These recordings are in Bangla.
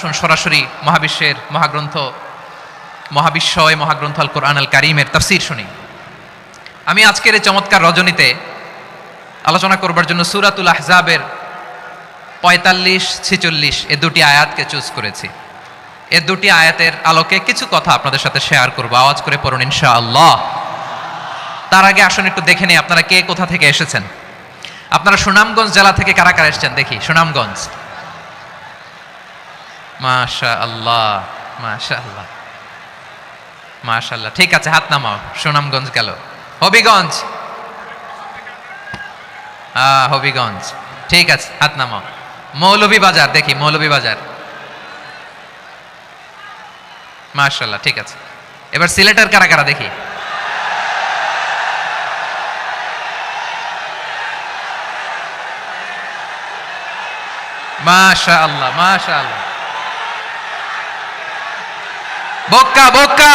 আসুন সরাসরি মহাবিশ্বের মহাবিশ্বয় মহাগ্রন্থ আল কোরআন আল কারীমের তাফসীর শুনি। আমি আজকের এই চমৎকার রজনীতে আলোচনা করবার জন্য সূরাতুল আহজাবের 45-46 এই দুটি আয়াতকে চুজ করেছি। এই দুটি আয়াতের আলোকে কিছু কথা আপনাদের সাথে শেয়ার করব। আওয়াজ করে পড়ুন ইনশাআল্লাহ। তার আগে আসুন একটু দেখে নিই আপনারা কে কোথা থেকে এসেছেন। আপনারা সুনামগঞ্জ জেলা থেকে কারা কারা এসেছেন দেখি। সুনামগঞ্জ, মাশাআল্লাহ মাশাআল্লাহ মাশাআল্লাহ, ঠিক আছে, হাত নামাও। সুনামগঞ্জ গেল। হবিগঞ্জ, হবিগঞ্জ, ঠিক আছে, হাত নামাও। মৌলভীবাজার দেখি, মৌলভীবাজার, মাশাআল্লাহ, ঠিক আছে। এবার সিলেটের কারা কারা দেখি। মাশাআল্লাহ মাশাআল্লাহ। বক্কা বক্কা,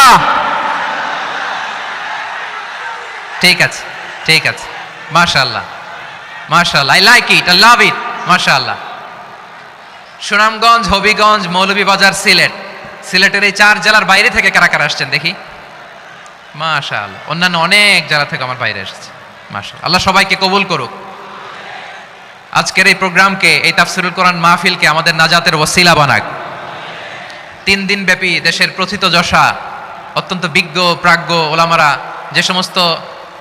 ঠিক আছে ঠিক আছে, মাশাআল্লাহ মাশাআল্লাহ, I like it, I love it, মাশাআল্লাহ। সুনামগঞ্জ, হবিগঞ্জ, মৌলভীবাজার, সিলেটের এই 4 জেলার বাইরে থেকে কারা কারা আসছেন দেখি। মাশাআল্লাহ, অন্যান্য অনেক জেলা থেকে আমার বাইরে এসেছে, মাশাআল্লাহ। আল্লাহ সবাইকে কবুল করুক। আজকের এই প্রোগ্রামকে, এই তাফসীরুল কোরআন মাহফিলকে আমাদের নাজাতের ওসিলা বানাক। 3 দিন ব্যাপী দেশের প্রথিতযশা অত্যন্ত বিজ্ঞ প্রাজ্ঞ ওলামারা যে সমস্ত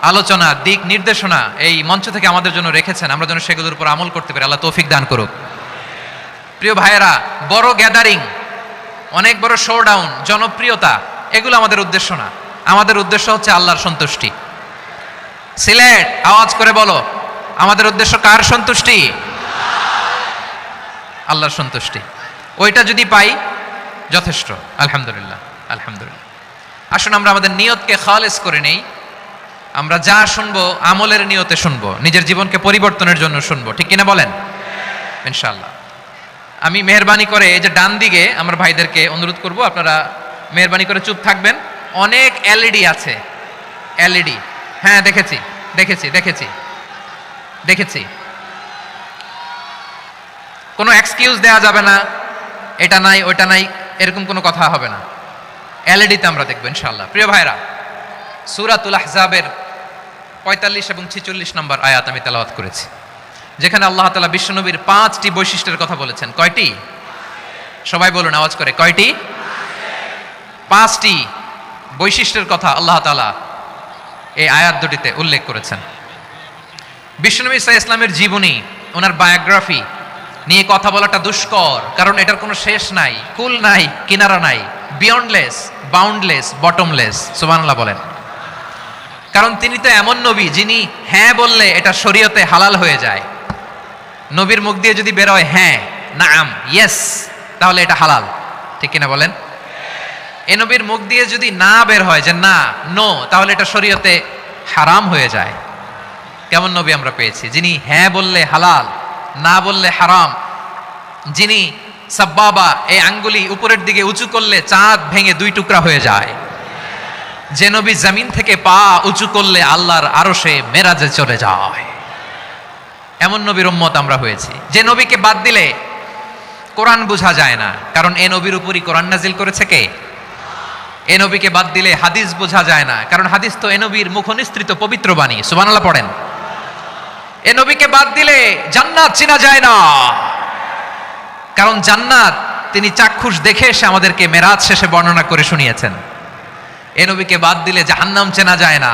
আলোচনা, দিক নির্দেশনা এই মঞ্চ থেকে আমাদের জন্য রেখেছেন, আমরা যেন সেগুলোর উপর আমল করতে পারি। আল্লাহ তৌফিক দান করুক। প্রিয় ভাইয়েরা, বড় গ্যাদারিং, অনেক বড় শোডাউন, জনপ্রিয়তা, এগুলো আমাদের উদ্দেশ্য না। আমাদের উদ্দেশ্য হচ্ছে আল্লাহর সন্তুষ্টি। সিলেট, আওয়াজ করে বলো, আমাদের উদ্দেশ্য কার সন্তুষ্টি? আল্লাহর সন্তুষ্টি। ওইটা যদি পাই যথেষ্ট, আলহামদুলিল্লাহ আলহামদুলিল্লাহ। আসুন আমরা আমাদের নিয়তকে খালেস করে নেই। আমরা যা শুনবো আমলের নিয়তে শুনবো, নিজের জীবনকে পরিবর্তনের জন্য শুনবো, ঠিক কিনা বলেন? ইনশাআল্লাহ। আমি মেহরবানি করে এই যে ডান দিকে আমার ভাইদেরকে অনুরোধ করব, আপনারা মেহরবানি করে চুপ থাকবেন। অনেক এলইডি আছে, এলইডি, হ্যাঁ দেখেছি দেখেছি দেখেছি দেখেছি। কোনো এক্সকিউজ দেওয়া যাবে না, এটা নাই ওইটা নাই, এরকম কোনো কথা হবে না। এলইডিতে আমরা দেখবো ইনশাআল্লাহ। প্রিয় ভাইরা, সূরাতুল আহজাবের 45 এবং 46 নম্বর আয়াত আমি তেলাওয়াত করেছি, যেখানে আল্লাহ তাআলা বিশ্বনবীর 5টি বৈশিষ্ট্যের কথা বলেছেন। কয়টি? সবাই বলুন আওয়াজ করে, কয়টি? 5টি বৈশিষ্ট্যের কথা আল্লাহ তাআলা এই আয়াত দুটিতে উল্লেখ করেছেন। বিশ্বনবী সাল্লাল্লাহু আলাইহি ওয়াসাল্লামের জীবনী, ওনার বায়োগ্রাফি নিয়ে কথা বলাটা দুষ্কর, কারণ এটার কোনো শেষ নাই, কুল নাই, কিনারা নাই, বিয়ন্ডলেস, বাউন্ডলেস, বটমলেস। সুবহানাল্লাহ বলেন। কারণ তিনি তো এমন নবী যিনি হ্যাঁ বললে এটা শরীয়তে হালাল হয়ে যায়। নবীর মুখ দিয়ে যদি বের হয় হ্যাঁ, নাম, ইয়েস, তাহলে এটা হালাল, ঠিক কিনা বলেন? এ নবীর মুখ দিয়ে যদি না বের হয় যে না, নো, তাহলে এটা শরীয়তে হারাম হয়ে যায়। কেমন নবী আমরা পেয়েছি, যিনি হ্যাঁ বললে হালাল, না বললে হারাম, যিনি সাব্বাবা, এই আঙ্গুলি উপরের দিকে উঁচু করলে চাঁদ ভেঙে 2 টুকরা হয়ে যায়, যে নবী জমিন থেকে পা উঁচু করলে আল্লাহর আরশে মেরাজে চলে যায়। এমন নবীর উম্মত আমরা হয়েছি। যে নবীকে বাদ দিলে কোরআন বোঝা যায় না, কারণ এ নবীর উপরই কোরআন নাজিল করেছে কে? এ নবীকে বাদ দিলে হাদিস বোঝা যায় না, কারণ হাদিস তো এ নবীর মুখনিসৃত পবিত্র বাণী। সুবহানাল্লাহ পড়েন। এ নবীকে বাদ দিলে জান্নাত চেনা যায় না, কারণ জান্নাত তিনি চাক্ষুষ দেখে এসে আমাদেরকে মেরাজ শেষে বর্ণনা করে শুনিয়েছেন। এ নবীকে বাদ দিলে জাহান্নাম চেনা যায় না,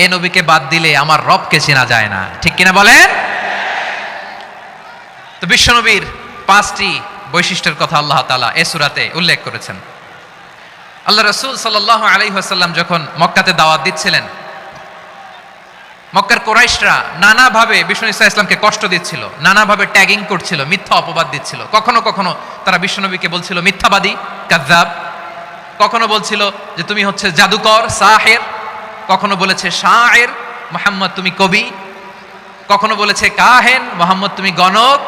এ নবীকে বাদ দিলে আমার রবকে চেনা যায় না, ঠিক কিনা বলেন? তো বিশ্বনবীর 5টি বৈশিষ্ট্যের কথা আল্লাহ তাআলা এই সূরাতে উল্লেখ করেছেন। আল্লাহ রাসূল সাল্লাল্লাহু আলাইহি ওয়াসাল্লাম যখন মক্কাতে দাওয়াত দিচ্ছিলেন, মক্কার কুরাইশরা নানাভাবে বিশ্বনবী সাল্লাল্লাহু আলাইহি ওয়াসাল্লামকে কষ্ট দিচ্ছিল, নানাভাবে ট্যাগিং করছিল, মিথ্যা অপবাদ দিচ্ছিল। কখনো কখনো তারা বিশ্বনবীকে বলছিল মিথ্যাবাদী, কাযযাব। কখনো বলছিল যে তুমি হচ্ছে জাদুকর, সাহের। কখনো বলেছে শায়ের, মুহাম্মদ তুমি কবি। কখনো বলেছে কাহেন, মুহাম্মদ তুমি গণক।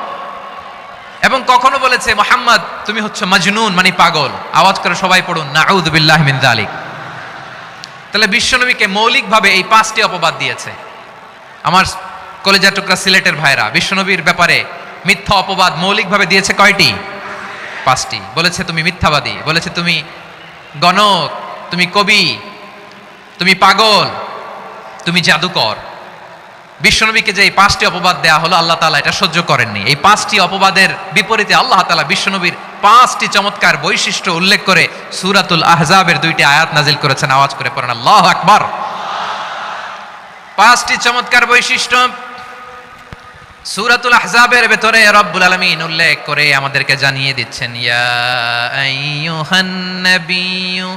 এবং কখনো বলেছে মুহাম্মদ তুমি হচ্ছে মাজনুন, মানে পাগল। আওয়াজ করে সবাই পড়ুন নাউযু বিল্লাহি মিন যালিক। তাহলে বিশ্বনবীকে মৌলিকভাবে এই 5টি অপবাদ দিয়েছে। আমার কলেজা টুকরা সিলেটের ভাইরা, বিশ্বনবীর ব্যাপারে মিথ্যা অপবাদ মৌলিকভাবে দিয়েছে কয়টি? পাঁচটি। বলেছে তুমি মিথ্যাবাদী, বলেছে তুমি গণক, তুমি কবি, তুমি পাগল, তুমি জাদুকর। বিশ্বনবীকে যে এই পাঁচটি অপবাদ দেয়া হলো, আল্লাহ তাআলা এটা সহ্য করেননি। এই পাঁচটি অপবাদের বিপরীতে আল্লাহ তাআলা বিশ্বনবীর পাঁচটি চমৎকার বৈশিষ্ট্য উল্লেখ করে সূরাতুল আহজাবের 2টি আয়াত নাজিল করেছেন। আওয়াজ করে পড়েন আল্লাহু আকবার। পাঁচটি চমৎকার বৈশিষ্ট্য সূরাতুল আহজাবের ভেতরে রব্বুল আলামিন উল্লেখ করে আমাদেরকে জানিয়ে দিচ্ছেন, ইয়া আইয়ুহান নাবিয়্যু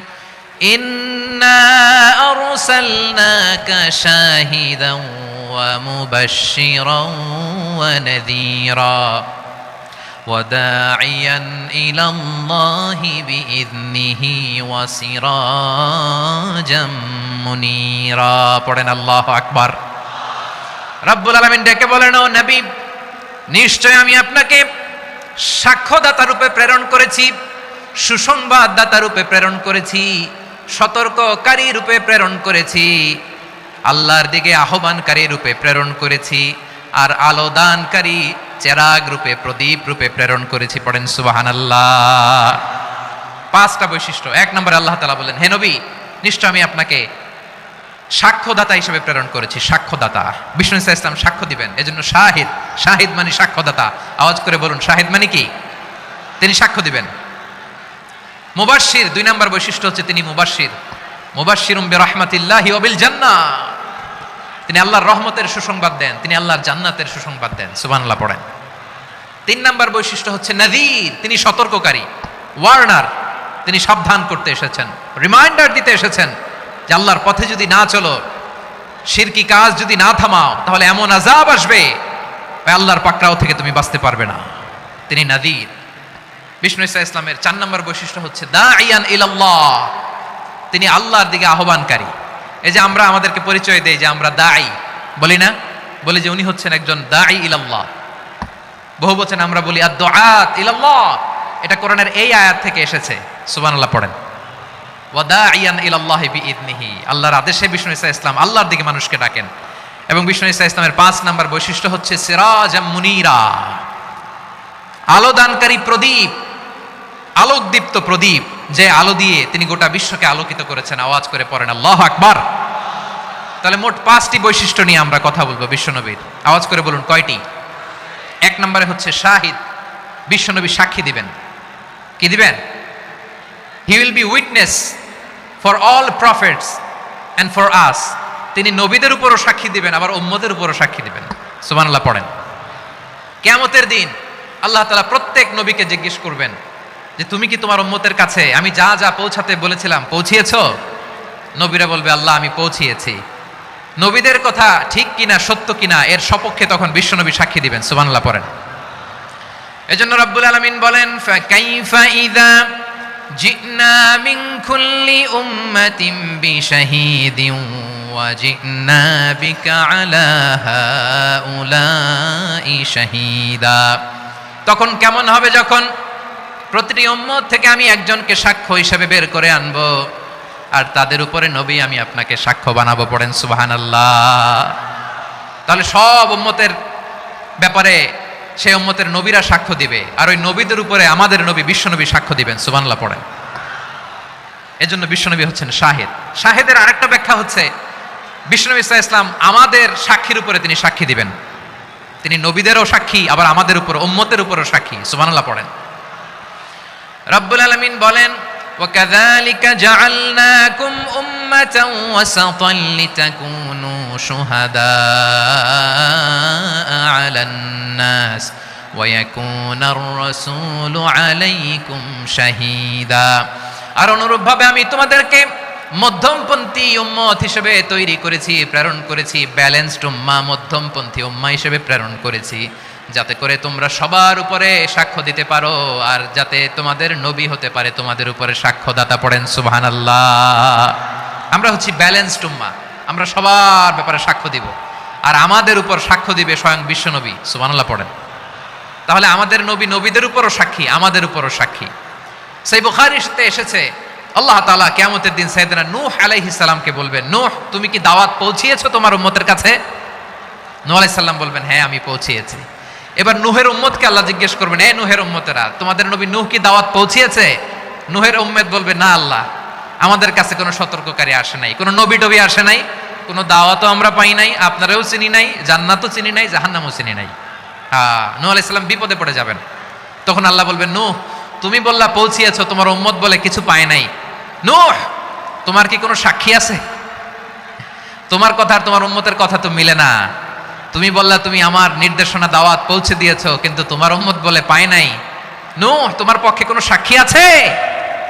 ইন্না আরসালনাকা শাহিদান ওয়া মুবাশশিরান ওয়া নাযীরা ওয়া দাঈয়ান ইলাল্লাহি বিইذনিহি ওয়া সিরাজাম মুনীরা। পড়েন আল্লাহু আকবার। রব্বুল আলামিন ডেকে বলেন, ও নবী, নিশ্চয় আমি আপনাকে সাক্ষ্যদাতা রূপে প্রেরণ করেছি, সুসংবাদদাতা রূপে প্রেরণ করেছি, সতর্ককারী রূপে প্রেরণ করেছি, আল্লাহর দিকে আহ্বানকারী রূপে প্রেরণ করেছি, আর আলো দানকারী চেরাগ রূপে, প্রদীপ রূপে প্রেরণ করেছি। পড়েন সুবহানাল্লাহ। পাঁচটা বৈশিষ্ট্য। এক নম্বরে আল্লাহ তাআলা বলেন, হে নবী, নিশ্চয় আমি আপনাকে সাক্ষ্যদাতা হিসেবে প্রেরণ করেছি। সাক্ষ্যদাতা, বিষ্ণু ইসা ইসলাম সাক্ষ্য দিবেন, এজন্য শাহিদ। শাহিদ মানে সাক্ষ্যদাতা। আওয়াজ করে বলুন, শাহিদ মানে কি? তিনি সাক্ষ্য দিবেন। মুবাশশির, 2 নম্বর বৈশিষ্ট্য হচ্ছে তিনি মুবাশশির। মুবাশশিরুম বিরাহমাতিল্লাহি ওয়া বিল জান্নাহ, তিনি আল্লাহর রহমতের সুসংবাদ দেন, তিনি আল্লাহর জান্নাতের সুসংবাদ দেন। সুবহানাল্লাহ পড়েন। 3 নম্বর বৈশিষ্ট্য হচ্ছে নাযীর, তিনি সতর্ককারী, ওয়ার্নার, তিনি সাবধান করতে এসেছেন, রিমাইন্ডার দিতে এসেছেন যে আল্লাহর পথে যদি না চলো, শিরকি কাজ যদি না থামাও, তাহলে এমন আযাব আসবে আল্লাহর পাকড়াও থেকে তুমি বাঁচতে পারবে না। তিনি নাযীর। বিষ্ণু ইসা ইসলামের 4 নম্বর বৈশিষ্ট্য হচ্ছে দাঈয়ান ইলাল্লাহ, তিনি আল্লাহর দিকে আহ্বানকারী। এই যে আমরা আমাদেরকে পরিচয় দেই যে আমরা দাঈ, বলি না? বলি যে উনি হচ্ছেন একজন দাঈ ইলাল্লাহ। বহু বচন আমরা বলি আদ-দুআত ইলাল্লাহ। এটা কোরআনের এই আয়াত থেকে এসেছে। সুবহানাল্লাহ পড়েন। ওয়া দাঈয়ান ইলাল্লাহি বিইذনিহি, আল্লাহর আদেশে বিষ্ণু ইসা ইসলাম আল্লাহর দিকে মানুষকে ডাকেন। এবং বিষ্ণু ইসা ইসলামের 5 নম্বর বৈশিষ্ট্য হচ্ছে সিরাজাম মুনীরা, আলো দানকারী প্রদীপ, আলোকদীপ্ত প্রদীপ, যে আলো দিয়ে তিনি গোটা বিশ্বকে আলোকিত করেছেন। আওয়াজ করে পড়েন আল্লাহু আকবার। তাহলে মোট 5টি বৈশিষ্ট্য নিয়ে আমরা কথা বলবো বিশ্বনবীর। আওয়াজ করে বলুন কয়টি? 1 নম্বরে হচ্ছে শাহিদ, বিশ্বনবী সাক্ষী দিবেন। কি দিবেন? He will be witness for all prophets and for us, তিনি নবীদের উপরও সাক্ষী দিবেন, আবার উম্মতের উপরও সাক্ষী দিবেন। সুবহানাল্লাহ পড়েন। কিয়ামতের দিন আল্লাহ তাআলা প্রত্যেক নবীকে জিজ্ঞেস করবেন যে তুমি কি তোমার উম্মতের কাছে আমি যা যা পৌঁছাতে বলেছিলাম পৌঁছিয়েছো? নবীরা বলবে আল্লাহ আমি পৌঁছিয়েছি। নবীদের কথা ঠিক কিনা, সত্য কিনা, এর সপক্ষে তখন বিশ্বনবী সাক্ষী দিবেন। সুবহানাল্লাহ পড়েন। এজন্য রব্বুল আলামিন বলেন, ফাকাইফা ইযা জিনা মিন কুল্লি উম্মাতিন বিশাহীদিন ওয়া জিনা বিকা আলা হাউলাই শাহীদা। তখন কেমন হবে যখন প্রতিটি উম্মত থেকে আমি একজনকে সাক্ষ্য হিসেবে বের করে আনবো, আর তাদের উপরে নবী আমি আপনাকে সাক্ষ্য বানাবো। পড়েন সুবহানাল্লাহ। তাহলে সব উম্মতের ব্যাপারে সেই উম্মতের নবীরা সাক্ষ্য দিবে, আর ওই নবীদের উপরে আমাদের নবী বিশ্বনবী সাক্ষ্য দিবেন। সুবহানাল্লাহ পড়েন। এজন্য বিশ্বনবী হচ্ছেন শাহিদ। শাহিদের আরেকটা ব্যাখ্যা হচ্ছে বিশ্বনবী সাল্লাল্লাহু আলাইহি ওয়াসাল্লাম আমাদের সাক্ষীর উপরে তিনি সাক্ষী দিবেন। তিনি নবীদেরও সাক্ষী, আবার আমাদের উপর, উম্মতের উপরও সাক্ষী। সুবহানাল্লাহ পড়েন। রব্বুল আলামিন বলেন, وَكَذَلِكَ جَعَلْنَاكُمْ أُمَّةً وَسَطًا لِتَكُونُوا شُهَدَاءَ عَلَى النَّاسِ وَيَكُونَ الرَّسُولُ عَلَيْكُمْ شَهِيدًا। আর অনুরূপভাবে আমি তোমাদেরকে মধ্যমপন্থী উম্মত হিসেবে তৈরি করেছি, প্রেরণ করেছি, ব্যালেন্সড উম্মাহ, মধ্যমপন্থী উম্মাহ হিসেবে প্রেরণ করেছি, যাতে করে তোমরা সবার উপরে সাক্ষ্য দিতে পারো, আর যাতে তোমাদের নবী হতে পারে তোমাদের উপরে সাক্ষ্যদাতা। পড়েন সুবহানাল্লাহ। আমরা হচ্ছি ব্যালেন্সড উম্মাহ, আমরা সবার ব্যাপারে সাক্ষ্য দিব, আর আমাদের উপর সাক্ষ্য দিবে স্বয়ং বিশ্বনবী। সুবহানাল্লাহ পড়েন। তাহলে আমাদের নবী নবীদের উপরও সাক্ষী, আমাদের উপরও সাক্ষী। সেই বুখারীতে এসেছে আল্লাহ তাআলা কিয়ামতের দিন সাইয়েদনা নূহ আলাইহিস সালামকে বলবেন, নূহ তুমি কি দাওয়াত পৌঁছিয়েছো তোমার উম্মতের কাছে? নূহ আলাইহিস সালাম বলবেন, হ্যাঁ আমি পৌঁছিয়েছি। এবার নূহের উম্মতকে আল্লাহ জিজ্ঞেস করবেন, এ নূহের উম্মতেরা, তোমাদের নবী নূহ কি দাওয়াত পৌঁছিয়েছে? নূহের উম্মত বলবে, না আল্লাহ, আমাদের কাছে কোনো সতর্ককারী আসে নাই, কোনো নবী টবি আসে নাই, কোনো দাওয়াতও আমরা পাই নাই, আপনারাও চিনি নাই, জান্নাতও চিনি নাই, জাহান্নামও চিনি নাই। নূহ আলাইহিস সালাম বিপদে পড়ে যাবেন। তখন আল্লাহ বলবেন, নূহ তুমি বললা পৌঁছিয়েছো, তোমার উম্মত বলে কিছু পায় নাই। নূহ তোমার কি কোনো সাক্ষী আছে? তোমার কথা আর তোমার উম্মতের কথা তো মিলে না। তুমি বললা তুমি আমার নির্দেশনা দাওয়াত পৌঁছে দিয়েছো, কিন্তু তোমার উম্মত বলে পায় নাই। নূহ তোমার পক্ষে কোনো সাক্ষী আছে?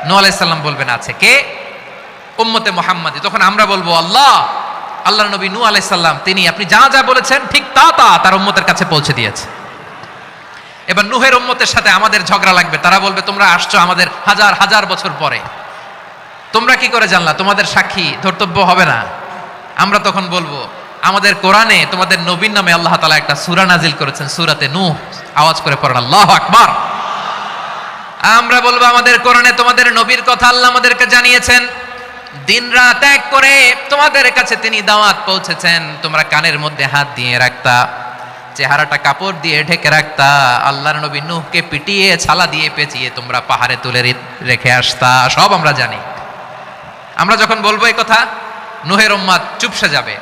নূহ আলাইহিস সালাম বলবেন, আছে। কে? উম্মতে মুহাম্মাদি। তখন আমরা বলবো, আল্লাহর নবী নূহ আলাইহিস সালাম তিনি আপনি যা যা বলেছেন ঠিক তা তার উম্মতের কাছে পৌঁছে দিয়েছে। এবার নূহের উম্মতের সাথে আমাদের ঝগড়া লাগবে। তারা বলবে, তোমরা আসছো আমাদের হাজার হাজার বছর পরে, তোমরা কি করে জানলা? তোমাদের সাক্ষী ধর্তব্য হবে না? আমরা তখন বলবো, আমাদের কোরআনে তোমাদের নবীর নামে আল্লাহ তাআলা একটা সূরা নাজিল করেছেন, সূরাতে নূহ। আওয়াজ করে পড়েন আল্লাহু আকবার। আমরা বলবো, আমাদের কোরআনে তোমাদের নবীর কথা আল্লাহ আমাদেরকে জানিয়েছেন, দিন রাত এক করে তোমাদের কাছে তিনি দাওয়াত পৌঁছেছেন। তোমরা কানের মধ্যে হাত দিয়ে রাখতা, চেহারাটা কাপড় দিয়ে ঢেকে রাখতা, আল্লাহর নবী নূহকে পিটিয়ে ছালা দিয়ে পেঁচিয়ে তোমরা পাহাড়ে তুলে রেখে আসতা। সব আমরা জানি। আমরা যখন বলবো এই কথা, নূহের উম্মত চুপসে যাবে।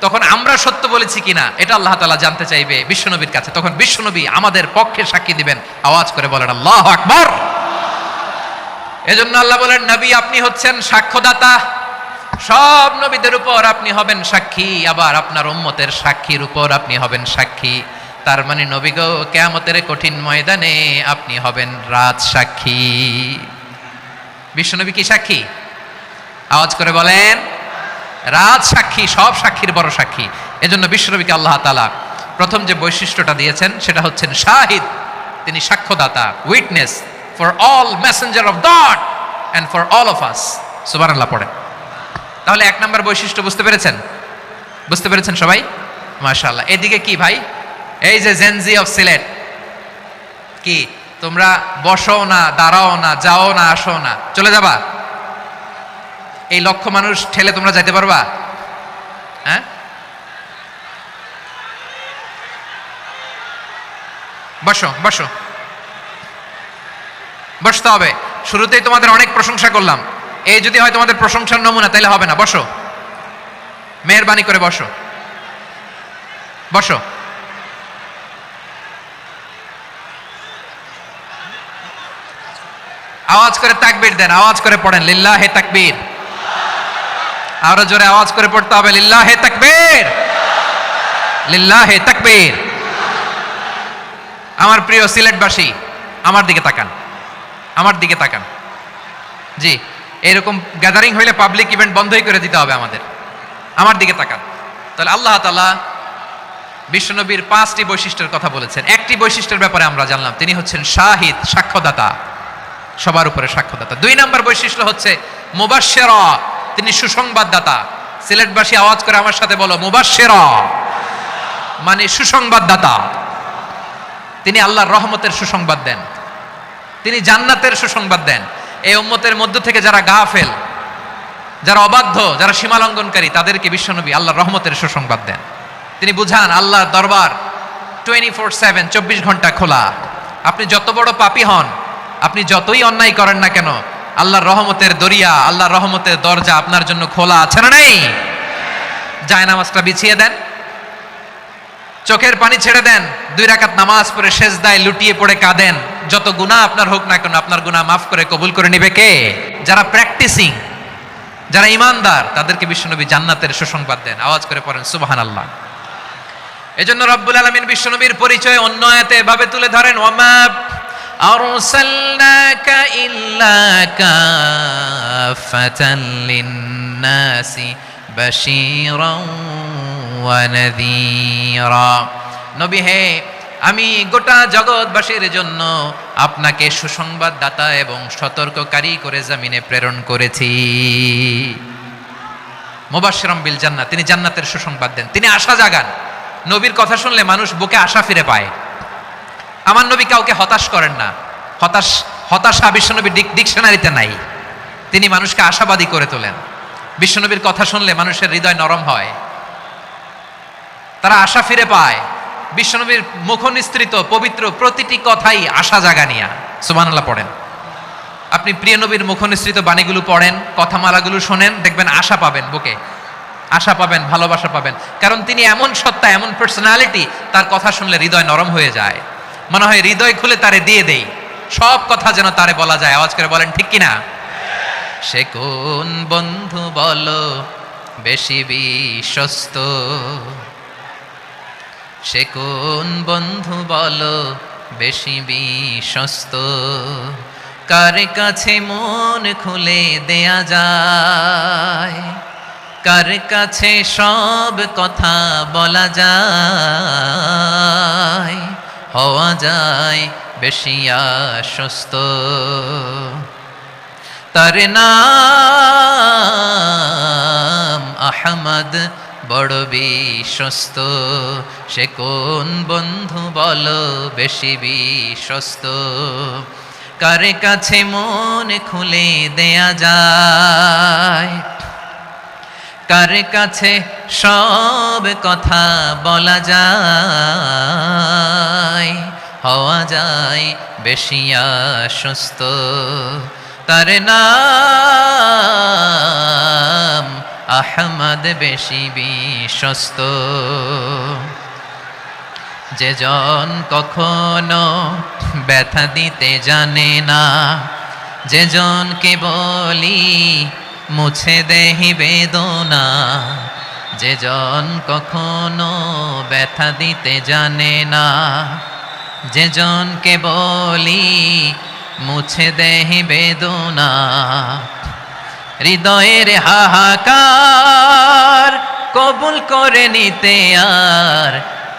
তখন আমরা সত্য বলেছি কিনা এটা আল্লাহ তাআলা জানতে চাইবে বিশ্বনবীর কাছে। তখন বিশ্বনবী আমাদের পক্ষে সাক্ষী দিবেন। আওয়াজ করে বলেন আল্লাহু আকবার। এজন্য আল্লাহ বলেন, নবী আপনি হচ্ছেন সাক্ষ্যদাতা, সব নবীদের উপর আপনি হবেন সাক্ষী, আবার আপনার উম্মতের সাক্ষীর উপর আপনি হবেন সাক্ষী। তার মানে নবী গো, কিয়ামতের কঠিন ময়দানে আপনি হবেন রাজ সাক্ষী। বিশ্বনবী কি সাক্ষী? আওয়াজ করে বলেন, রাজ সাক্ষী, সব সাক্ষীর বড় সাক্ষী। এজন্য বিশ্বনবীকে আল্লাহ তাআলা প্রথম যে বৈশিষ্ট্যটা দিয়েছেন সেটা হচ্ছেন শাহিদ। তিনি সাক্ষ্যদাতা, witness for all messenger of God and for all of us. সুবহানাল্লাহ পড়েন। তাহলে এক নম্বর বৈশিষ্ট্য বুঝতে পেরেছেন? বুঝতে পেরেছেন সবাই? মাশাআল্লাহ। এদিকে কি ভাই, এই যে জেনজি অফ সিলেট, কি তোমরা বসো না, দাঁড়াও না, যাও না, আসো না, চলে যাবা? এই লক্ষ মানুষ ঠেলে তোমরা যাইতে পারবা? হ্যাঁ, বসো বসো, বসতে হবে। শুরুতেই তোমাদের অনেক প্রশংসা করলাম, এই যদি হয় তোমাদের প্রশংসার নমুনা, তাইলে হবে না। বসো, মেহেরবানি করে বসো, বসো। আওয়াজ করে তাকবীর দেন, আওয়াজ করে পড়েন লিল্লাহে তাকবীর। আরো জোরে আওয়াজ করে পড়তে হবে, লিল্লাহে তাকবীর, লিল্লাহে তাকবীর। আমার প্রিয় সিলেটবাসী, আমার দিকে তাকান, আমার দিকে তাকান। জি, এরকম গ্যাদারিং হইলে পাবলিক ইভেন্ট বন্ধই করে দিতে হবে আমাদের। আমার দিকে তাকান। তাহলে আল্লাহ তাআলা বিশ্বনবীর 5টি বৈশিষ্ট্যের কথা বলেছেন। একটি বৈশিষ্ট্যের ব্যাপারে আমরা জানলাম, তিনি হচ্ছেন শাহিদ, সাক্ষ্যদাতা, সবার উপরে সাক্ষ্যদাতা। 2 নম্বর বৈশিষ্ট্য হচ্ছে মুবাশশিরা, তিনি সুসংবাদদাতা। সিলেটবাসী আওয়াজ করে আমার সাথে বলো, মুবাশশিরা মানে সুসংবাদদাতা। তিনি আল্লাহর রহমতের সুসংবাদ দেন, তিনি জান্নাতের সুসংবাদ দেন। এই উম্মতের মধ্য থেকে যারা গাফেল, যারা অবাধ্য, যারা সীমালঙ্ঘনকারী, তাদেরকে বিশ্বনবী আল্লাহর রহমতের সুসংবাদ দেন। তিনি বুঝান আল্লাহর দরবার 24/7, 24 ঘন্টা খোলা। আপনি যত বড় পাপী হন, আপনি যতই অন্যায় করেন না কেন, আল্লাহর রহমতের দরিয়া, আল্লাহর রহমতের দরজা আপনার জন্য খোলা আছে না নেই? জায়নামাজটা বিছিয়ে দেন, চোখের পানি ছেড়ে দেন, 2 রাকাত নামাজ পড়ে সেজদায় লুটিয়ে পড়ে কাঁদেন। যত গুনাহ আপনার হোক না কেন, আপনার গুনাহ মাফ করে কবুল করে নেবে কে? যারা প্র্যাকটিসিং, যারা ইমানদার, তাদেরকে বিশ্বনবী জান্নাতের সুসংবাদ দেন। আওয়াজ করে পড়েন সুবহানাল্লাহ। এজন্য রব্বুল আলামিন বিশ্বনবীর পরিচয় অন্য আয়াতে এভাবে তুলে ধরেন, ওয়ামা আরসালনাকা ইল্লা কাফাতান লিন-নাসি বাশীরান ওয়া নাযীরা। নবী হে, আমি গোটা জগৎবাসীর জন্য আপনাকে সুসংবাদদাতা এবং সতর্ককারী করে জমিনে প্রেরণ করেছি। মুবাশশিরাম বিল জান্নাত, তিনি জান্নাতের সুসংবাদ দেন, তিনি আশা জাগান। নবীর কথা শুনলে মানুষ বুকে আশা ফিরে পায়। আমার নবী কাউকে হতাশ করেন না। হতাশা বিশ্বনবীর ডিকশনারিতে নাই। তিনি মানুষকে আশাবাদী করে তোলেন। বিশ্বনবীর কথা শুনলে মানুষের হৃদয় নরম হয়, তারা আশা ফিরে পায়। বিশ্বনবীর মুখনিসৃত পবিত্র প্রতিটি কথাই আশা জাগানিয়া। সুবহানাল্লাহ পড়েন। আপনি প্রিয় নবীর মুখনিসৃত বাণীগুলো পড়েন, কথামালাগুলো শোনেন, দেখবেন আশা পাবেন, বুকে আশা পাবেন, ভালোবাসা পাবেন। কারণ তিনি এমন সত্তা, এমন পার্সোনালিটি, তার কথা শুনলে হৃদয় নরম হয়ে যায়। মনে হয় হৃদয় খুলে তারে দিয়ে দেই, সব কথা যেন তারে বলা যায়। আওয়াজ করে বলেন ঠিক কিনা? সে কোন বন্ধু বলো বেশি বিশ্বস্ত, সে কোন বন্ধু বলো বেশি বিশ্বস্ত, কার কাছে মন খুলে দেয়া যায়, কার কাছে সব কথা বলা যায়, হওয়া যায় বেশি আশ্বস্ত। তার নাম আহমদ, বড় বিশ্বস্ত। সে কোন বন্ধু বলো বেশি বিশ্বস্ত, কার কাছে মন খুলে দেয়া যায়, কার কাছে সব কথা বলা যায়, হওয়া যায় বেশি আশ্বস্ত। তার নাম আহমদ, বেশি বিশ্বস্ত। যে জন কখনো ব্যথা দিতে জানে না, যে জনকে বলি মুছে দেহি বেদনা, যে জন কখনো ব্যথা দিতে জানে না, যে জনকে বলি মুছে দেহি বেদনা, হৃদয়ের হাহাকার কবুল করে নিতে আর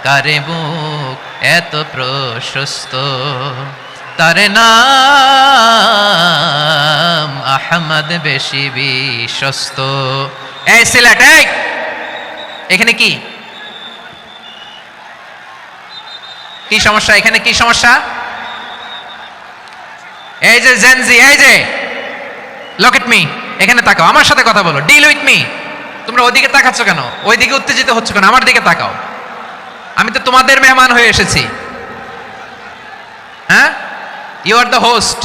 কারে বুক এত প্রশস্ত। তার নাম আহমদ, বেশি বিশ্বস্ত। এই সিলেট, এই এখানে কি কি সমস্যা? এখানে কি সমস্যা? এই যে জেনজি, এই যে লুক এট মি, এখানে তাকাও, আমার সাথে কথা বলো, ডিল উইথ মি। তোমরা ওইদিকে তাকাচ্ছ কেন? ওইদিকে উত্তেজিত হচ্ছ কেন? আমার দিকে তাকাও। আমি তো তোমাদের মেহমান হয়ে এসেছি। হ্যাঁ, ইউ আর দ্য হোস্ট।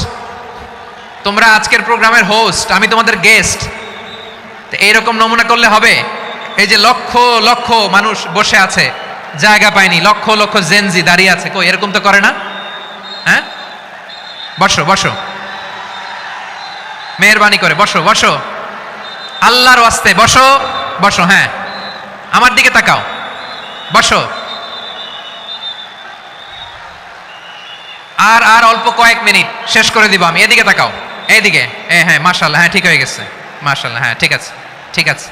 তোমরা আজকের প্রোগ্রামের হোস্ট, আমি তোমাদের গেস্ট। তো এইরকম নমুনা করলে হবে? এই যে লক্ষ লক্ষ মানুষ বসে আছে, জায়গা পায়নি, লক্ষ লক্ষ জেনজি দাঁড়িয়ে আছে, কই এরকম তো করে না? হ্যাঁ, বসো বসো, মেহরবানি করে বসো বসো, আল্লাহর ওয়াস্তে বসো বসো। হ্যাঁ, আমার দিকে তাকাও, বসো। আর আর অল্প কয়েক মিনিট, শেষ করে দিব আমি। এদিকে তাকাও, এইদিকে। হ্যাঁ, মাশাআল্লাহ, হ্যাঁ ঠিক হয়ে গেছে, মাশাআল্লাহ, হ্যাঁ ঠিক আছে, ঠিক আছে।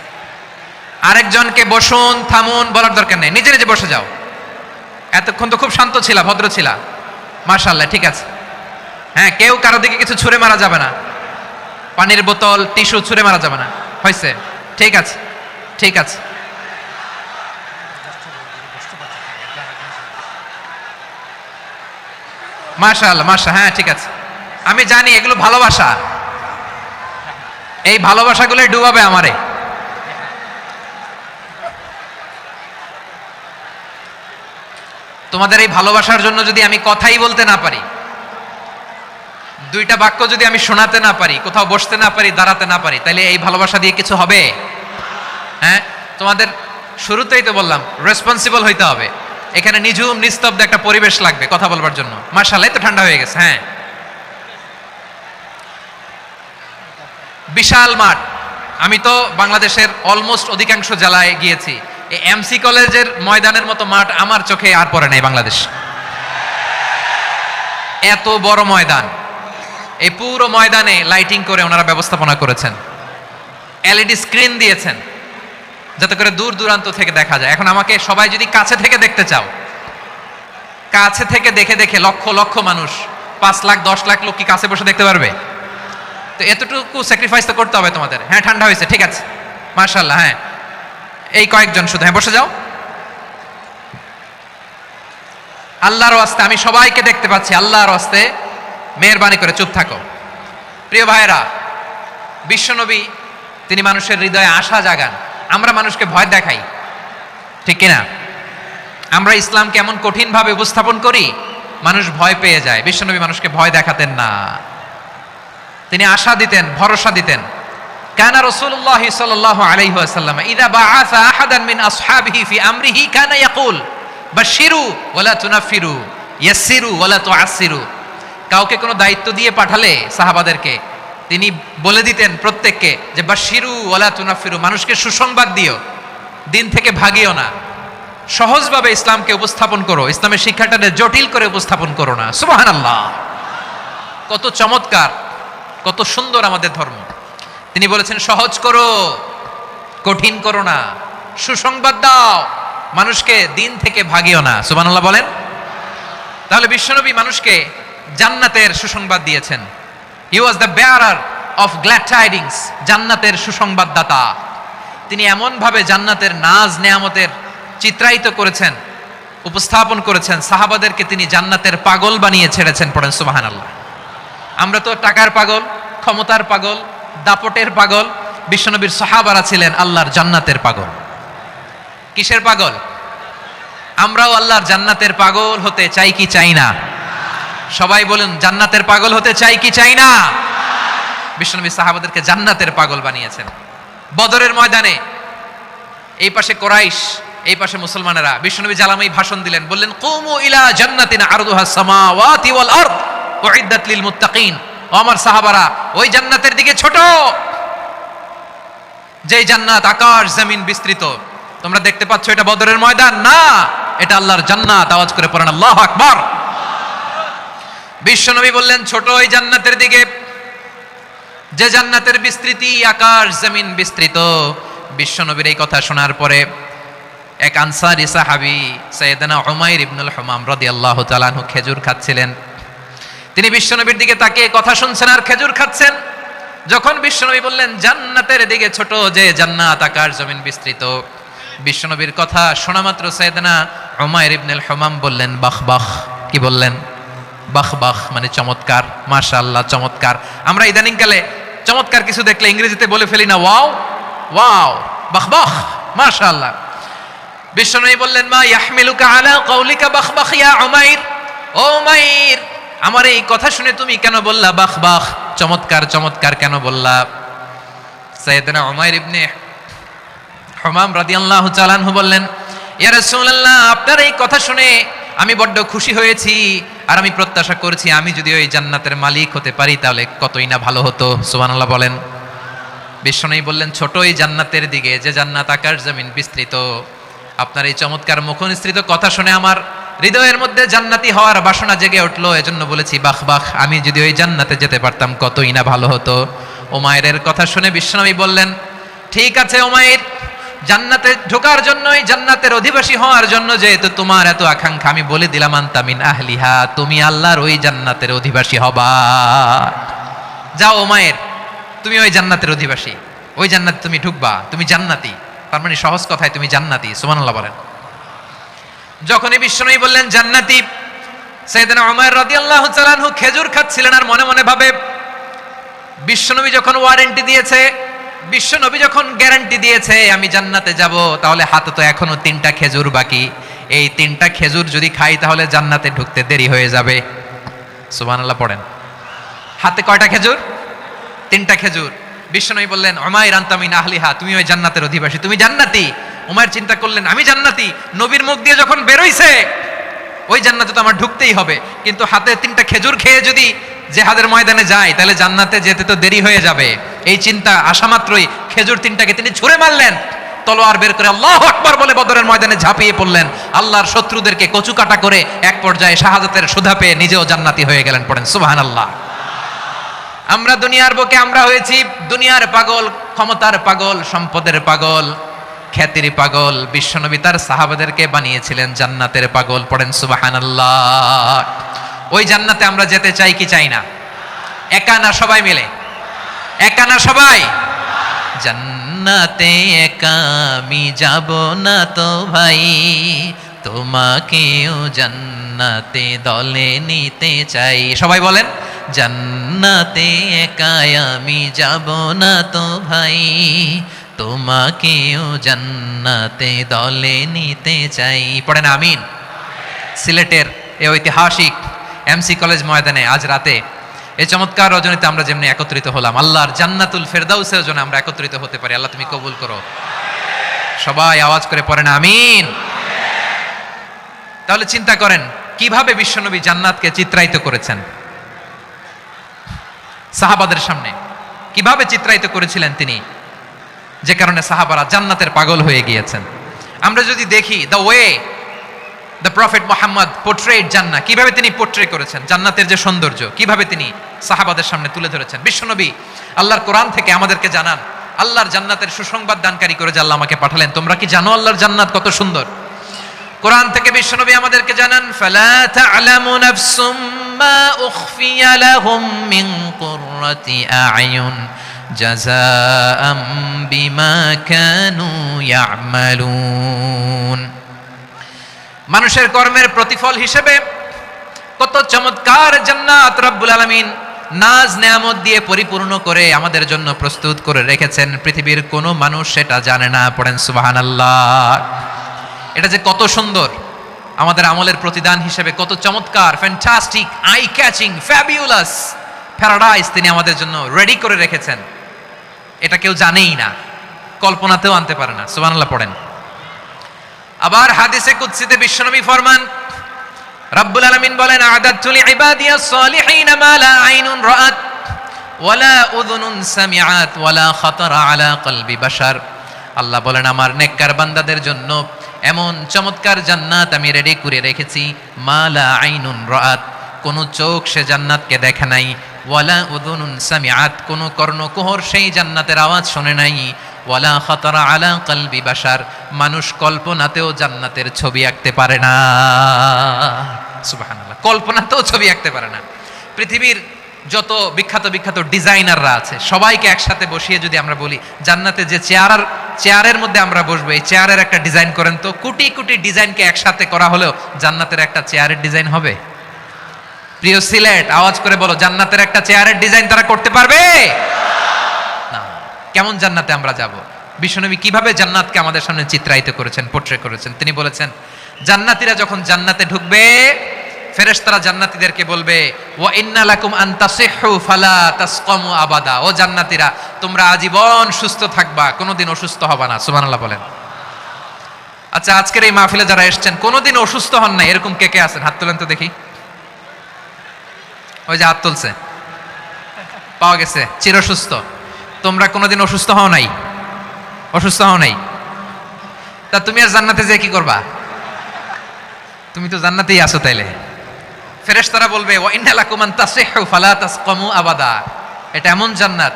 আরেকজনকে বসুন, থামুন বলার দরকার নেই, নিজে নিজে বসে যাও। এতক্ষণ তো খুব শান্ত ছিলা, ভদ্র ছিলা, মাশাআল্লাহ, ঠিক আছে। হ্যাঁ, কেউ কারো দিকে কিছু ছুঁড়ে মারা যাবে না, পানির বোতল, টিস্যু ছুঁড়ে মারা যাবে না, হয়েছে? ঠিক আছে, ঠিক আছে। মাশাআল্লাহ, মাশাআল্লাহ, হ্যাঁ ঠিক আছে। আমি জানি এগুলো ভালোবাসা, এই ভালোবাসাগুলো ডুবাবে আমারে। তোমাদের এই ভালোবাসার জন্য যদি আমি কথাই বলতে না পারি, দুইটা বাক্য যদি আমি শোনাতে না পারি, কোথাও বসতে না পারি, দাঁড়াতে না পারি, তাহলে এই ভালোবাসা দিয়ে কিছু হবে? হ্যাঁ, তোমাদের শুরুতেই তো বললাম রেসপন্সিবল হইতে হবে। এখানে নিঝুম নিস্তব্ধ একটা পরিবেশ লাগবে কথা বলবার জন্য। মাশাআল্লাহ, তো ঠান্ডা হয়ে গেছে। হ্যাঁ, বিশাল মাঠ। আমি তো বাংলাদেশের অলমোস্ট অধিকাংশ জেলায় গিয়েছি, এই এমসি কলেজের ময়দানের মতো মাঠ আমার চোখে আর পড়ে নাই বাংলাদেশ। এত বড় ময়দান, এই পুরো ময়দানে লাইটিং করে ওনারা ব্যবস্থাপনা করেছেন, এলইডি স্ক্রিন দিয়েছেন যাতে করে দূর দূরান্ত থেকে দেখা যায়। এখন আমাকে সবাই যদি কাছে থেকে দেখতে চাও, কাছে থেকে দেখে দেখে লক্ষ লক্ষ মানুষ, 5 লাখ 10 লাখ লোক কি কাছে বসে দেখতে পারবে? তো এতটুকু স্যাক্রিফাইস তো করতে হবে তোমাদের। হ্যাঁ, ঠান্ডা হয়েছে, ঠিক আছে, মাশাআল্লাহ। হ্যাঁ, এই কয়েকজন শুধু, হ্যাঁ বসে যাও। আল্লাহর ওয়াস্তে আমি সবাইকে দেখতে পাচ্ছি, আল্লাহর ওয়াস্তে মেহেরবানি করে চুপ থাকো। প্রিয় ভাইরা, বিশ্বনবী তিনি মানুষের হৃদয়ে আশা জাগান। আমরা মানুষকে ভয় দেখাই, ঠিক কিনা? আমরা ইসলামকে এমন কঠিন ভাবে উপস্থাপন করি, মানুষ ভয় পেয়ে যায়। বিশ্বনবী মানুষকে ভয় দেখাতেন না, তিনি আশা দিতেন, ভরসা দিতেন। কানা রাসূলুল্লাহ সাল্লাল্লাহু আলাইহি ওয়াসাল্লাম ইযা বাআসা আহাদান মিন আসহাবিহি ফি আমরিহি কানা ইয়াকুল বাশশিরু ওয়ালা তুনাফিরু ইয়াসসিরু ওয়ালা তুআসসিরু। কাউকে কোনো দায়িত্ব দিয়ে পাঠালে সাহাবাদেরকে তিনি বলে দিতেন প্রত্যেককে যে বাশশিরু ওয়ালা তুনাফিরু, মানুষকে সুসংবাদ দিও, দিন থেকে ভাগিও না, সহজভাবে ইসলামকে উপস্থাপন করো, ইসলামের শিক্ষাটাকে জটিল করে উপস্থাপন করো না। সুবহানাল্লাহ, কত চমৎকার, কত সুন্দর আমাদের ধর্ম। তিনি বলেছেন সহজ করো, কঠিন করো না, সুসংবাদ দাও, মানুষকে দিন থেকে ভাগিও না। সুবহানাল্লাহ বলেন। তাহলে বিশ্বনবী মানুষকে জান্নাতের সুসংবাদ দিয়েছেন। He was the bearer of glad tidings, জান্নাতের সুসংবাদদাতা। তিনি এমন ভাবে জান্নাতের নাজ নেয়ামতের চিত্রায়িত করেছেন, উপস্থাপন করেছেন, সাহাবাদেরকে তিনি জান্নাতের পাগল বানিয়ে ছেড়েছেন। পড়েন সুবহানাল্লাহ। আমরা তো টাকার পাগল, ক্ষমতার পাগল, দাপটের পাগল। বিশ্বনবীর সাহাবারা ছিলেন আল্লাহর জান্নাতের পাগল। কিসের পাগল? আমরাও আল্লাহর জান্নাতের পাগল হতে চাই কি চাই না? সবাই বলেন, জান্নাতের পাগল হতে চাই কি চাই না? বিশ্বনবী সাহাবাদেরকে জান্নাতের পাগল বানিয়েছেন। বদরের ময়দানে এই পাশে কোরাইশ, এই পাশে মুসলমানেরা। বিশ্বনবী জালামাই ভাষণ দিলেন, বললেন কুমু ইলা জান্নাতিন আরদুহাস সামাওয়াতি ওয়াল আরদ উইদ্দাত লিল মুত্তাকিন। ও আমার সাহাবারা, ওই জান্নাতের দিকে ছোট, যে জান্নাত আকাশ জমিন বিস্তৃত। তোমরা দেখতে পাচ্ছ এটা বদরের ময়দান না, এটা আল্লাহর জান্নাত। আওয়াজ করে পড়েন আল্লাহু আকবার। বিশ্বনবী বললেন ছোট ওই জান্নাতের দিকে, যে জান্নাতের বিস্তৃতি আকাশ জমিন বিস্তৃত। বিশ্বনবীর এই কথা শোনার পরে এক আনসারী সাহাবী সাইয়েদনা উমাইর ইবনুল হুমাম রাদিয়াল্লাহু তাআলা আনহু খেজুর খাচ্ছিলেন। তিনি বিশ্বনবীর দিকে তাকিয়ে কথা শুনছেন আর খেজুর খাচ্ছেন। যখন বিশ্বনবী বললেন জান্নাতের দিকে ছোট, যে জান্নাত আকাশ জমিন বিস্তৃত, বিশ্বনবীর কথা শোনা মাত্র সাইয়েদনা উমাইর ইবনুল হুমাম বললেন বাহ বাহ। কি বললেন? বাহ বাহ, মানে চমৎকার, মাশাআল্লাহ, চমৎকার। আমরা ইদানিংকালে চমৎকার কিছু দেখলে ইংরেজিতে বলে ফেলি না, ওয়াও ওয়াও, বাহ বাহ, মাশাআল্লাহ। বিশ্বনবী বললেন মা ইয়াহমিলুকা আলা কাউলিকা বাহ বাহ ইয়া উমাইর। ও উমাইর, আমার এই কথা শুনে তুমি কেন বললা বাহ বাহ, চমৎকার চমৎকার কেন বললা? সাইয়েদনা উমাইর ইবনে হুমাম রাদিয়াল্লাহু তাআলা আনহু বললেন, ইয়া রাসূলুল্লাহ, আপনার এই কথা শুনে আমি বড্ড খুশি হয়েছি, আর আমি প্রত্যাশা করছি আমি যদি ওই জান্নাতের মালিক হতে পারি তাহলে কতই না ভালো হতো। সুবহানাল্লাহ বলেন। বিশ্বনবী বললেন ছোট এই জান্নাতের দিকে, যে জান্নাত আকাশ জমিন বিস্তৃত। আপনার এই চমৎকার মুখনিসৃত কথা শুনে আমার হৃদয়ের মধ্যে জান্নাতি হওয়ার বাসনা জেগে উঠলো, এজন্য বলেছি বাহ বাহ, আমি যদি ওই জান্নাতে যেতে পারতাম কতই না ভালো হতো। উমাইরের কথা শুনে বিশ্বনবী বললেন ঠিক আছে উমাইর, জান্নাতে ঢোকার জন্য, এই জান্নাতের অধিবাসী হওয়ার জন্য যেহেতু তোমার এত আকাঙ্ক্ষা, আমি বলে দিলাম আনতা মিন আহলিহা, তুমি আল্লাহর ওই জান্নাতের অধিবাসী হবা। যাও উমাইর, তুমি ওই জান্নাতের অধিবাসী, ওই জান্নাতে তুমি ঢুকবা, তুমি জান্নাতি। তার মানে সহজ কথায় তুমি জান্নাতি। সুবহানাল্লাহ বলেন। যখনই বিশ্বনবী বললেন জান্নাতি, সাইয়েদনা উমাইর রাদিয়াল্লাহু তাআলা আনহু খেজুর খাচ্ছিলেন আর মনে মনে ভাবে, বিশ্বনবী যখন ওয়ারেন্টি দিয়েছে, বিশ্বনবী যখন গ্যারান্টি দিয়েছে আমি জান্নাতে যাব, তাহলে হাতে তো এখনো 3টা খেজুর বাকি। এই 3টা খেজুর যদি খাই তাহলে জান্নাতে ঢুকতে দেরি হয়ে যাবে। সুবহানাল্লাহ পড়েন। হাতে কয়টা খেজুর? 3টা খেজুর। বিশ্বনবী বললেন উমাইর আনতা মিন আহলিহা, তুমি ওই জান্নাতের অধিবাসী, তুমি জান্নাতি। উমাইর চিন্তা করলেন আমি জান্নাতি, নবীর মুখ দিয়ে যখন বেরোইছে ওই জান্নাতে তো আমার ঢুকতেই হবে, কিন্তু হাতে 3টা খেজুর খেয়ে যদি জিহাদের ময়দানে যাই তাহলে জান্নাতে যেতে তো দেরি হয়ে যাবে। এই চিন্তা আসা মাত্রই খেজুর 3টাকে তিনি ছুঁড়ে মারলেন, তলোয়ার বের করে আল্লাহু আকবার বলে বদরের ময়দানে ঝাঁপিয়ে পড়লেন। আল্লাহর শত্রুদেরকে কচুকাটা করে এক পর্যায়ে শাহাদাতের সুধা পেয়ে নিজেও জান্নাতি হয়ে গেলেন। পড়েন সুবহানাল্লাহ। আমরা দুনিয়ার বুকে আমরা হয়েছি দুনিয়ার পাগল, ক্ষমতার পাগল, সম্পদের পাগল, খ্যাতির পাগল। বিশ্বনবী তার সাহাবাদেরকে বানিয়েছিলেন জান্নাতের পাগল। পড়েন সুবহানাল্লাহ। ওই জান্নাতে আমরা যেতে চাই কি চাই না? একা না সবাই মিলে? একা না সবাই? জান্নাতে একা আমি যাব না তো ভাই, তোমাকেও জান্নাতে দলে নিতে চাই। সবাই বলেন জান্নাতে একা আমি যাব না তো ভাই, তোমাকেও জান্নাতে দলে নিতে চাই। পড়েন আমিন। সিলেটের এই ঐতিহাসিক এমসি কলেজ ময়দানে আজ রাতে এই চমৎকার রজনীতে আমরা যেমনি একত্রিত হলাম, আল্লাহর জান্নাতুল ফেরদাউসের জন্য আমরা একত্রিত হতে পারি। আল্লাহ তুমি কবুল করো। সবাই আওয়াজ করে পড়েন আমিন। তাহলে চিন্তা করেন কিভাবে বিশ্বনবী জান্নাতকে চিত্রায়িত করেছেন সাহাবাদের সামনে, কিভাবে চিত্রায়িত করেছিলেন তিনি, যে কারণে সাহাবারা জান্নাতের পাগল হয়ে গিয়েছেন। আমরা যদি দেখি the way the prophet Muhammad portrait জান্নাত, কিভাবে তিনি পোর্ট্রে করেছেন জান্নাতের যে সৌন্দর্য, কিভাবে তিনি সাহাবাদের সামনে তুলে ধরেছেন। বিশ্বনবী আল্লাহর কোরআন থেকে আমাদেরকে জানান, আল্লাহর জান্নাতের সুসংবাদ দানকারী করে যে আল্লাহ আমাকে পাঠালেন। তোমরা কি জানো আল্লাহর জান্নাত কত সুন্দর? কোরআন থেকে বিশ্বনবী আমাদেরকে জানান, ফালা তা'লামু নাফসুম মা উখফিয়া লাহুম মিন কুররাতি আ'য়ুন জাযাআম বিমা কানু ইয়া'মালুন। মানুষের কর্মের প্রতিফল হিসেবে কত চমৎকার জান্নাত রব্বুল আলামিন নাজ নেয়ামত দিয়ে পরিপূর্ণ করে আমাদের জন্য প্রস্তুত করে রেখেছেন। পৃথিবীর কোনো মানুষ সেটা জানে না। পড়েন সুবহানাল্লাহ। এটা যে কত সুন্দর, আমাদের আমলের প্রতিদান হিসেবে কত চমৎকার, fantastic, eye catching, fabulous paradise তিনি আমাদের জন্য রেডি করে রেখেছেন। এটা কেউ জানেই না, কল্পনাতেও আনতে পারে না। সুবহানাল্লাহ পড়েন। আবার হাদিসে কুদসিতে বিশ্বনবী ফরমান, রব্বুল আলামিন বলেন, আ'দাতু লিইবাদিয়াস সালিহিন মা লা আইনুন রাআত ওয়ালা উযুনুন সামিআত ওয়ালা খাতারা আলা কলবি বাশার। আল্লাহ বলেন, আমার নেককার বান্দাদের জন্য এমন চমৎকার জান্নাত আমি রেডি করে রেখেছি, মা লা আইনুন রাআত, কোন চোখ সে জান্নাতকে দেখে নাই, ওয়ালা উযুনুন সামিআত, কোন কর্ণকুহর সেই জান্নাতের আওয়াজ শুনে নাই, ওয়ালা খাতারা আলা কলবি বাশার, মানুষ কল্পনাতেও জান্নাতের ছবি আঁকতে পারে না। সুবহানাল্লাহ, কল্পনাতেও ছবি আঁকতে পারে না। পৃথিবীর যত বিখ্যাত বিখ্যাত ডিজাইনাররা আছে সবাইকে একসাথে বসিয়ে যদি আমরা বলি জান্নাতে যে চেয়ারের মধ্যে আমরা বসবো, এই চেয়ারের একটা ডিজাইন করেন তো, কোটি কোটি ডিজাইনকে একসাথে করা হলেও জান্নাতের একটা চেয়ারের ডিজাইন হবে? প্রিয় সিলেট, আওয়াজ করে বলো, জান্নাতের একটা চেয়ারের ডিজাইন তারা করতে পারবে না। কেমন জান্নাতে আমরা যাব? বিশ্বনবী কিভাবে জান্নাতকে আমাদের সামনে চিত্রায়িত করেছেন, পোর্ট্রে করেছেন। তিনি বলেছেন, জান্নাতীরা যখন জান্নাতে ঢুকবে, ফেরেশতারা জান্নাতীদেরকে বলবে, ওয়া ইন্না লাকুম আন তাসিহু ফালা তাসকামু আবাদা। ও জান্নাতীরা, তোমরা আজীবন সুস্থ থাকবা, কোনোদিন অসুস্থ হবা না। সুবহানাল্লাহ বলেন। আচ্ছা, আজকের এই মাহফিলে যারা এসেছেন কোনোদিন অসুস্থ হন না, এরকম কে কে আছেন? হাত তোলেন তো দেখি। ওই যে হাত তুলছে, পাওয়া গেছে, চিরসুস্থ। তোমরা কোনোদিন অসুস্থ হও নাই? অসুস্থ হও নাই? তা তুমি আর জান্নাতে যে কি করবা? তুমি তো জান্নাতেই আছো তাইলে। ফেরেশতারা বলবে, ওয়া ইন্না লাকুম আন তাসিহু ফালা তাসকামু আবাদা। এটা এমন জান্নাত,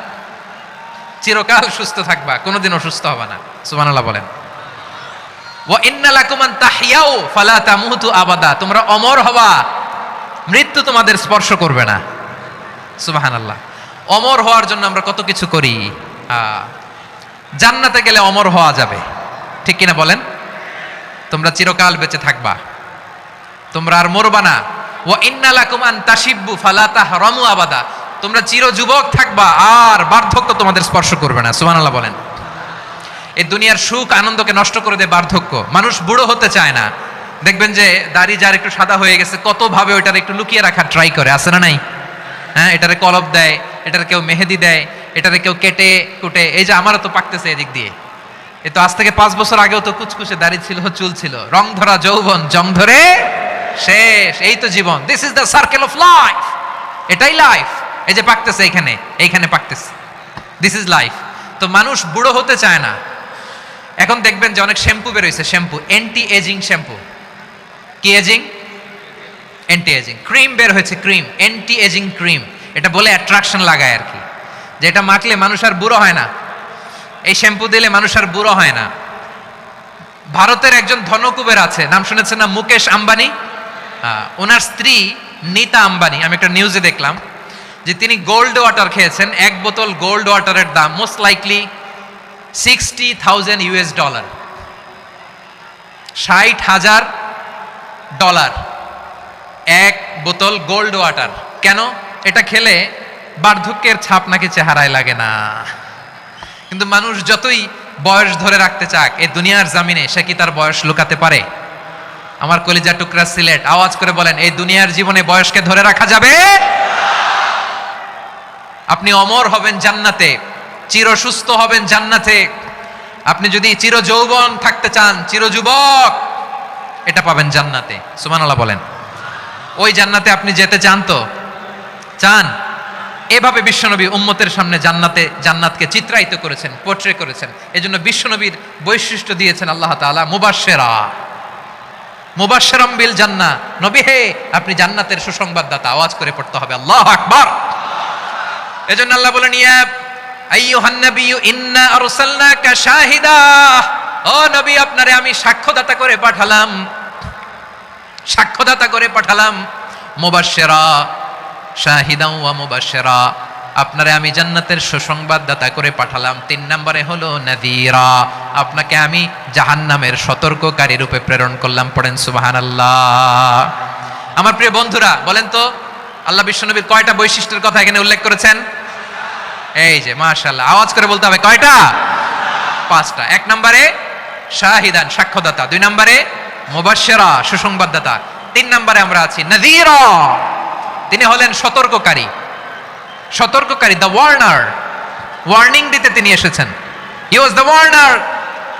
চিরকাল সুস্থ থাকবা, কোনোদিন অসুস্থ হবা না। সুবহানাল্লাহ বলেন। ওয়া ইন্না লাকুম আন তাহইয়াউ ফালা তামুতু আবাদা। তোমরা অমর হবা, মৃত্যু তোমাদের স্পর্শ করবে না। সুবহানাল্লাহ। অমর হওয়ার জন্য আমরা কত কিছু করি। জান্নাতে গেলে অমর হওয়া যাবে, ঠিক কিনা বলেন? তোমরা চিরকাল বেঁচে থাকবা, তোমরা আর মরবা না। ওয়া ইন্না লাকুম আন তাশিব্বু ফালা তাহরামু আবাদা। তোমরা চির যুবক থাকবা, আর বার্ধক্য তোমাদের স্পর্শ করবে না। সুবহানাল্লাহ বলেন। এই দুনিয়ার সুখ আনন্দকে নষ্ট করে দেয় বার্ধক্য। মানুষ বুড়ো হতে চায় না। দেখবেন যে দাড়ি যার একটু সাদা হয়ে গেছে, কত ভাবে ওইটার একটু লুকিয়ে রাখার ট্রাই করে, আছে না নাই? হ্যাঁ, এটারে কলব দেয়, এটারে কেউ মেহেদি দেয়, এটারে কেউ কেটে কুটে। এই যে আমারও তো পাকতেছে এদিক দিয়ে। এ তো আজ থেকে 5 বছর আগেও তো কুচকুচে দাড়ি ছিল, চুল ছিল, রং ধরা যৌবন, জং ধরে শেষ। এই তো জীবন। This is the circle of life. এটাই লাইফ। এই যে পাকতেছে এইখানে পাকতেছে, দিস ইজ লাইফ। তো মানুষ বুড়ো হতে চায় না। এখন দেখবেন যে অনেক শ্যাম্পু বেরোইছে, শ্যাম্পু, অ্যান্টি এজিং শ্যাম্পু। কি এজিং? Anti ageing. ক্রিম বের হয়েছে, ক্রিম, অ্যান্টি এজিং ক্রিম। এটা বলে অ্যাট্রাকশন লাগায় আর কি, যে এটা মাখলে মানুষ আর বুড়ো হয় না, এই শ্যাম্পু দিলে মানুষ আর বুড়ো হয় না। ভারতের একজন ধনকুবের আছে, নাম শুনেছেন না? মুকেশ আম্বানি। ওনার স্ত্রী নীতা আম্বানি, আমি একটা নিউজে দেখলাম যে তিনি গোল্ড ওয়াটার খেয়েছেন। 1 বোতল গোল্ড ওয়াটারের দাম মোস্ট লাইকলি $60,000 $60,000 1 বোতল গোল্ড ওয়াটার। কেন? এটা খেলে বার্ধক্যের ছাপ নাকি চেহারায় লাগে না। কিন্তু মানুষ যতই বয়স ধরে রাখতে চাক এই দুনিয়ার জামিনে, সে কি তার বয়স লুকাতে পারে? আমার কলিজা টুকরা সিলেট, আওয়াজ করে বলেন, এই দুনিয়ার জীবনে বয়সকে ধরে রাখা যাবে? আপনি অমর হবেন জান্নাতে, চির সুস্থ হবেন জান্নাতে। আপনি যদি চির যৌবন থাকতে চান, চির যুবক, এটা পাবেন জান্নাতে। সুবহানাল্লাহ বলেন। ওই জান্নাতে আপনি যেতে চান তো? চান? এভাবে বিশ্বনবী উম্মতের সামনে জান্নাতকে চিত্রায়িত করেছেন, পোর্ট্রে করেছেন। এজন্য বিশ্বনবীর বৈশিষ্ট্য দিয়েছেন আল্লাহ তাআলা মুবাশশিরাম বিল জান্নাহ। নবী হে, আপনি জান্নাতের সুসংবাদদাতা। আওয়াজ করে পড়তে হবে আল্লাহু আকবার। এজন্য আল্লাহ বলেন, ইয়া আইয়ুহান নাবিয়্যু ইন্না আরসালনাকা শাহিদা। ও নবী, আপনারে আমি সাক্ষ্যদাতা করে পাঠালাম। মুবাশশিরা শাহিদাও ওয়া মুবাশশিরা, আপনারে আমি জান্নাতের সুসংবাদদাতা করে পাঠালাম। 3 নম্বরে হলো নাযীরা, আপনাকে আমি জাহান্নামের সতর্ককারী রূপে প্রেরণ করলাম। পড়েন সুবহানাল্লাহ। আমার প্রিয় বন্ধুরা, বলেন তো আল্লাহ বিশ্বনবীর কয়টা বৈশিষ্ট্যের কথা এখানে উল্লেখ করেছেন? এই যে মাশাআল্লাহ, আওয়াজ করে বলতে হবে কয়টা? 5টা। 1 নম্বরে শাহিদান, সাক্ষ্যদাতা। 2 নম্বরে মুবাশশিরা, সুসংবাদদাতা। 3 নম্বরে আমরা আছি নাযীরা, তিনি হলেন সতর্ককারী। দ্য ওয়ার্নার, ওয়ার্নিং দিতে তিনি এসেছেন। হি ওয়াজ দ্য ওয়ার্নার,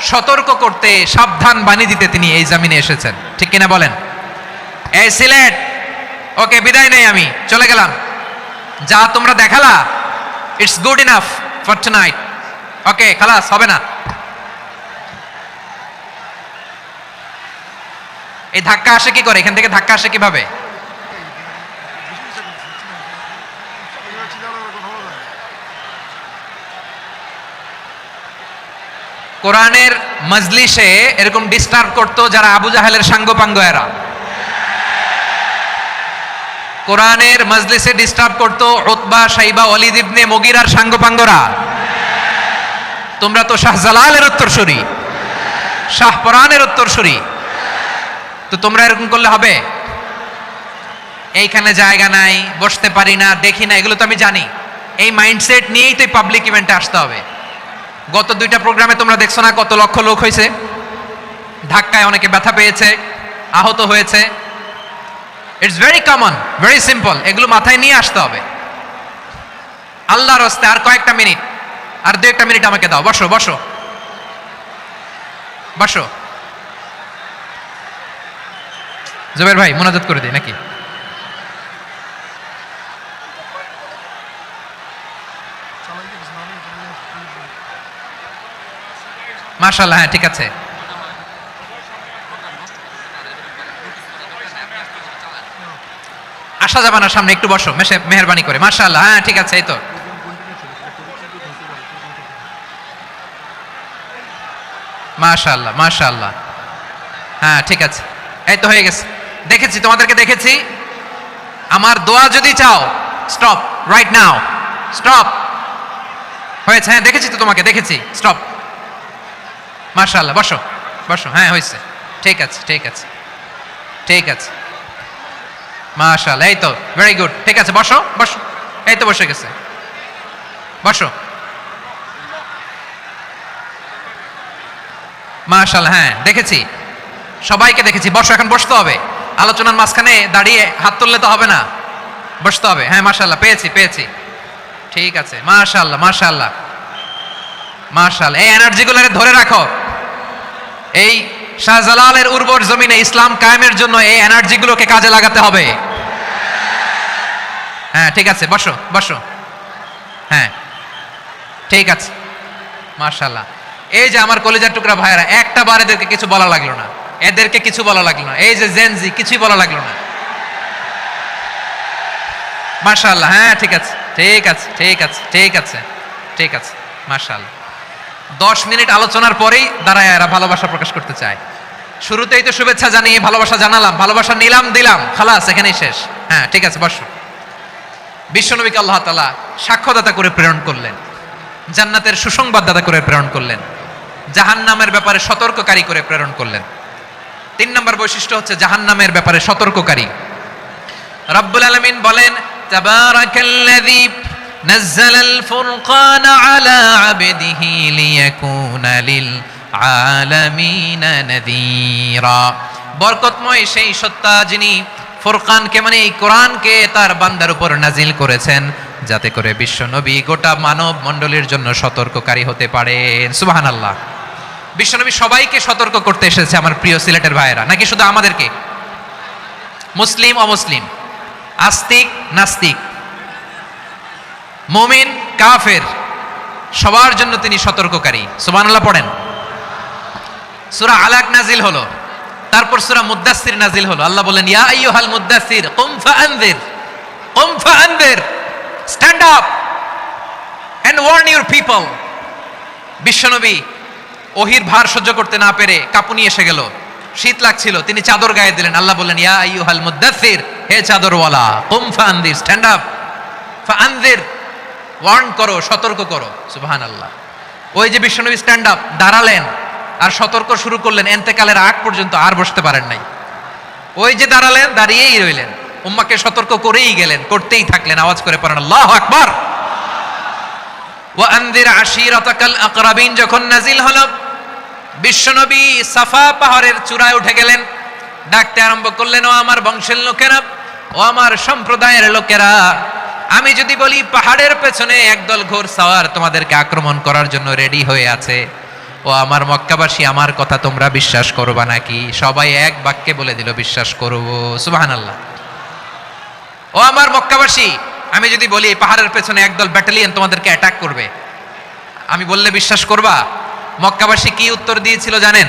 সতর্ক করতে, সাবধান বাণী দিতে তিনি এই জমিনে এসেছেন। ঠিক কিনা বলেন? এই সিলেট, ওকে বিদায় নেই, আমি চলে গেলাম। যা তোমরা দেখালা, it's good enough for tonight. Okay, খালাস, হবে না। এই ধাক্কা আসে কি করে? এখান থেকে ধাক্কা আসে কিভাবে? কোরআনের মজলিসে এরকম ডিস্টার্ব করতো যারা আবু জাহেলের সাঙ্গপাঙ্গ এরা। কোরআনের মজলিসে ডিস্টার্ব করতো উতবা, শাইবা, ওয়ালিদ ইবনে মুগিরার সাঙ্গপাঙ্গরা। তোমরা তো শাহজালালের উত্তরসূরি, শাহপরানের উত্তরসূরি, তো তোমরা এরকম করলে হবে? এইখানে জায়গা নাই, বসতে পারি না, দেখি না, এগুলো তো আমি জানি। এই মাইন্ডসেট নিয়েই তো পাবলিক ইভেন্টে আসতে হবে। গত 2টা প্রোগ্রামে তোমরা দেখছো না কত লক্ষ লোক হয়েছে? ধাক্কায় অনেকে ব্যথা পেয়েছে, আহত হয়েছে। It's very common, very simple. এগুলো মাথায় নিয়ে আসতে হবে। আল্লাহর রাস্তায় আর কয়েকটা মিনিট, আর 2-1 মিনিট আমাকে দাও। বসো বসো বসো। জুবাইর ভাই, মুনাজাত করে দিই নাকি? মাশাআল্লাহ, হ্যাঁ ঠিক আছে। আসা যাবে না সামনে, একটু বসো মেহেরবানি করে। মাশাআল্লাহ, হ্যাঁ ঠিক আছে। এই তো মাশাআল্লাহ, মাশাআল্লাহ, হ্যাঁ ঠিক আছে। এই তো হয়ে গেছে। দেখেছি, তোমাদেরকে দেখেছি। আমার দোয়া যদি চাও, স্টপ রাইট নাও, স্টপ। হয়েছে? হ্যাঁ দেখেছি তো, তোমাকে দেখেছি। স্টপ। মাশাআল্লাহ, বসো বসো। হ্যাঁ হয়েছে, ঠিক আছে ঠিক আছে ঠিক আছে। মাশাআল্লাহ, এই তো ভেরি গুড। ঠিক আছে, বসো বসো। এই তো বসে গেছে, বসো। মাশাআল্লাহ, হ্যাঁ দেখেছি, সবাইকে দেখেছি। বসো, এখন বসতে হবে। আলোচনার মাঝখানে দাঁড়িয়ে হাত তুললে তো হবে না, বসতে হবে। হ্যাঁ মাশাআল্লাহ, পেয়েছি। ঠিক আছে, মাশাআল্লাহ মাশাআল্লাহ মাশাআল্লাহ। এই এনার্জিগুলো ধরে রাখো। এই শাহজালালের উর্বর জমিনে ইসলাম কায়েমের জন্য এই এনার্জিগুলোকে কাজে লাগাতে হবে। হ্যাঁ ঠিক আছে, বসো বসো। হ্যাঁ ঠিক আছে, মাশাআল্লাহ। এই যে আমার কলিজার টুকরা ভাইয়েরা, একটা বার এদেরকে কিছু বলা লাগলো না, এদেরকে কিছু বলা লাগলো না। এই যে জেনজি, কিছুই বলা লাগলো না। মাশাআল্লাহ, হ্যাঁ ঠিক আছে ঠিক আছে ঠিক আছে ঠিক আছে ঠিক আছে। মাশাআল্লাহ। 10 মিনিট আলোচনার পরেই দাঁড়ায় এরা ভালোবাসা প্রকাশ করতে চায়। শুরুতেই তো শুভেচ্ছা জানিয়ে ভালোবাসা জানালাম, ভালোবাসা নিলাম, দিলাম, খালাস, এখানেই শেষ। হ্যাঁ ঠিক আছে, বসো। বিশ্বনবীকে আল্লাহ তাআলা সাক্ষ্যদাতা করে প্রেরণ করলেন, জান্নাতের সুসংবাদদাতা করে প্রেরণ করলেন, জাহান্নামের ব্যাপারে সতর্ককারী করে প্রেরণ করলেন। 3 নম্বর বৈশিষ্ট্য হচ্ছে জাহান্নামের ব্যাপারে সতর্ককারী। রব্বুল আলামিন বলেন, তাবারাকাল্লাযী নাযালাল ফুরকান আলা আবদিহি লিয়াকুনা লিল আলামিনা নাযীরা। বরকতময় সেই সত্তা যিনি ফুরকানকে মানে এই কোরআনকে তার বান্দার উপর নাজিল করেছেন, যাতে করে বিশ্ব নবী গোটা মানব মণ্ডলীর জন্য সতর্ককারী হতে পারেন। সুবহানাল্লাহ। বিশ্বনবী সবাইকে সতর্ক করতে এসেছে আমার প্রিয় সিলেটের ভাইয়েরা, নাকি শুধু আমাদেরকে? মুসলিম অমুসলিম, আস্তিক নাস্তিক, মুমিন কাফের, সবার জন্য তিনি সতর্ককারী। সুবহানাল্লাহ পড়েন। সূরা আলাক নাজিল হলো, তারপর সূরা মুদ্দাসসির নাজিল হলো। আল্লাহ বলেন, ইয়া আইয়ুহাল মুদ্দাসসির কুম ফাআনযির, কুম ফাআনযির, stand up and warn your people. বিশ্বনবী ওহির ভার সহ্য করতে না পেরে কাঁপুনি এসে গেল, শীত লাগছিল, তিনি চাদর গায়ে দিলেন। আল্লাহ বললেন, ইয়া আইয়ুহাল মুদ্দাসসির, হে চাদরওয়ালা, কুম ফাআনযির, স্ট্যান্ড আপ, ফাআনযির, ওয়ার্ন করো, সতর্ক করো। সুবহানাল্লাহ। ওই যে বিশ্বনবী স্ট্যান্ড আপ, দাঁড়ালেন আর সতর্ক শুরু করলেন, এন্তেকালের আগ পর্যন্ত আর বসতে পারেন নাই। ওই যে দাঁড়ালেন, দাঁড়িয়েই রইলেন, উম্মাকে সতর্ক করেই গেলেন, করতেই থাকলেন। আওয়াজ করে পড়েন আল্লাহু আকবার। ওয়া আনযির আশীরাতাকাল আকরাবিন যখন নাজিল হলো, বিশ্বনবী সাফা পাহাড়ের চূড়ায় উঠে গেলেন, ডাকতে আরম্ভ করলেন, ও আমার বংশের লোকেরা, ও আমার সম্প্রদায়ের লোকেরা, আমি যদি বলি পাহাড়ের পেছনে একদল ঘোড়সাওয়ার তোমাদেরকে আক্রমণ করার জন্য রেডি হয়ে আছে, ও আমার মক্কাবাসী, আমার কথা তোমরা বিশ্বাস করবা নাকি? সবাই এক বাক্যে বলে দিল, বিশ্বাস করব। সুবহানাল্লাহ। ও আমার মক্কাবাসী, আমি যদি বলি পাহাড়ের পেছনে একদল ব্যাটালিয়ন তোমাদেরকে অ্যাটাক করবে, আমি বললে বিশ্বাস করবা? মক্কাবাসী কি উত্তর দিয়েছিল জানেন?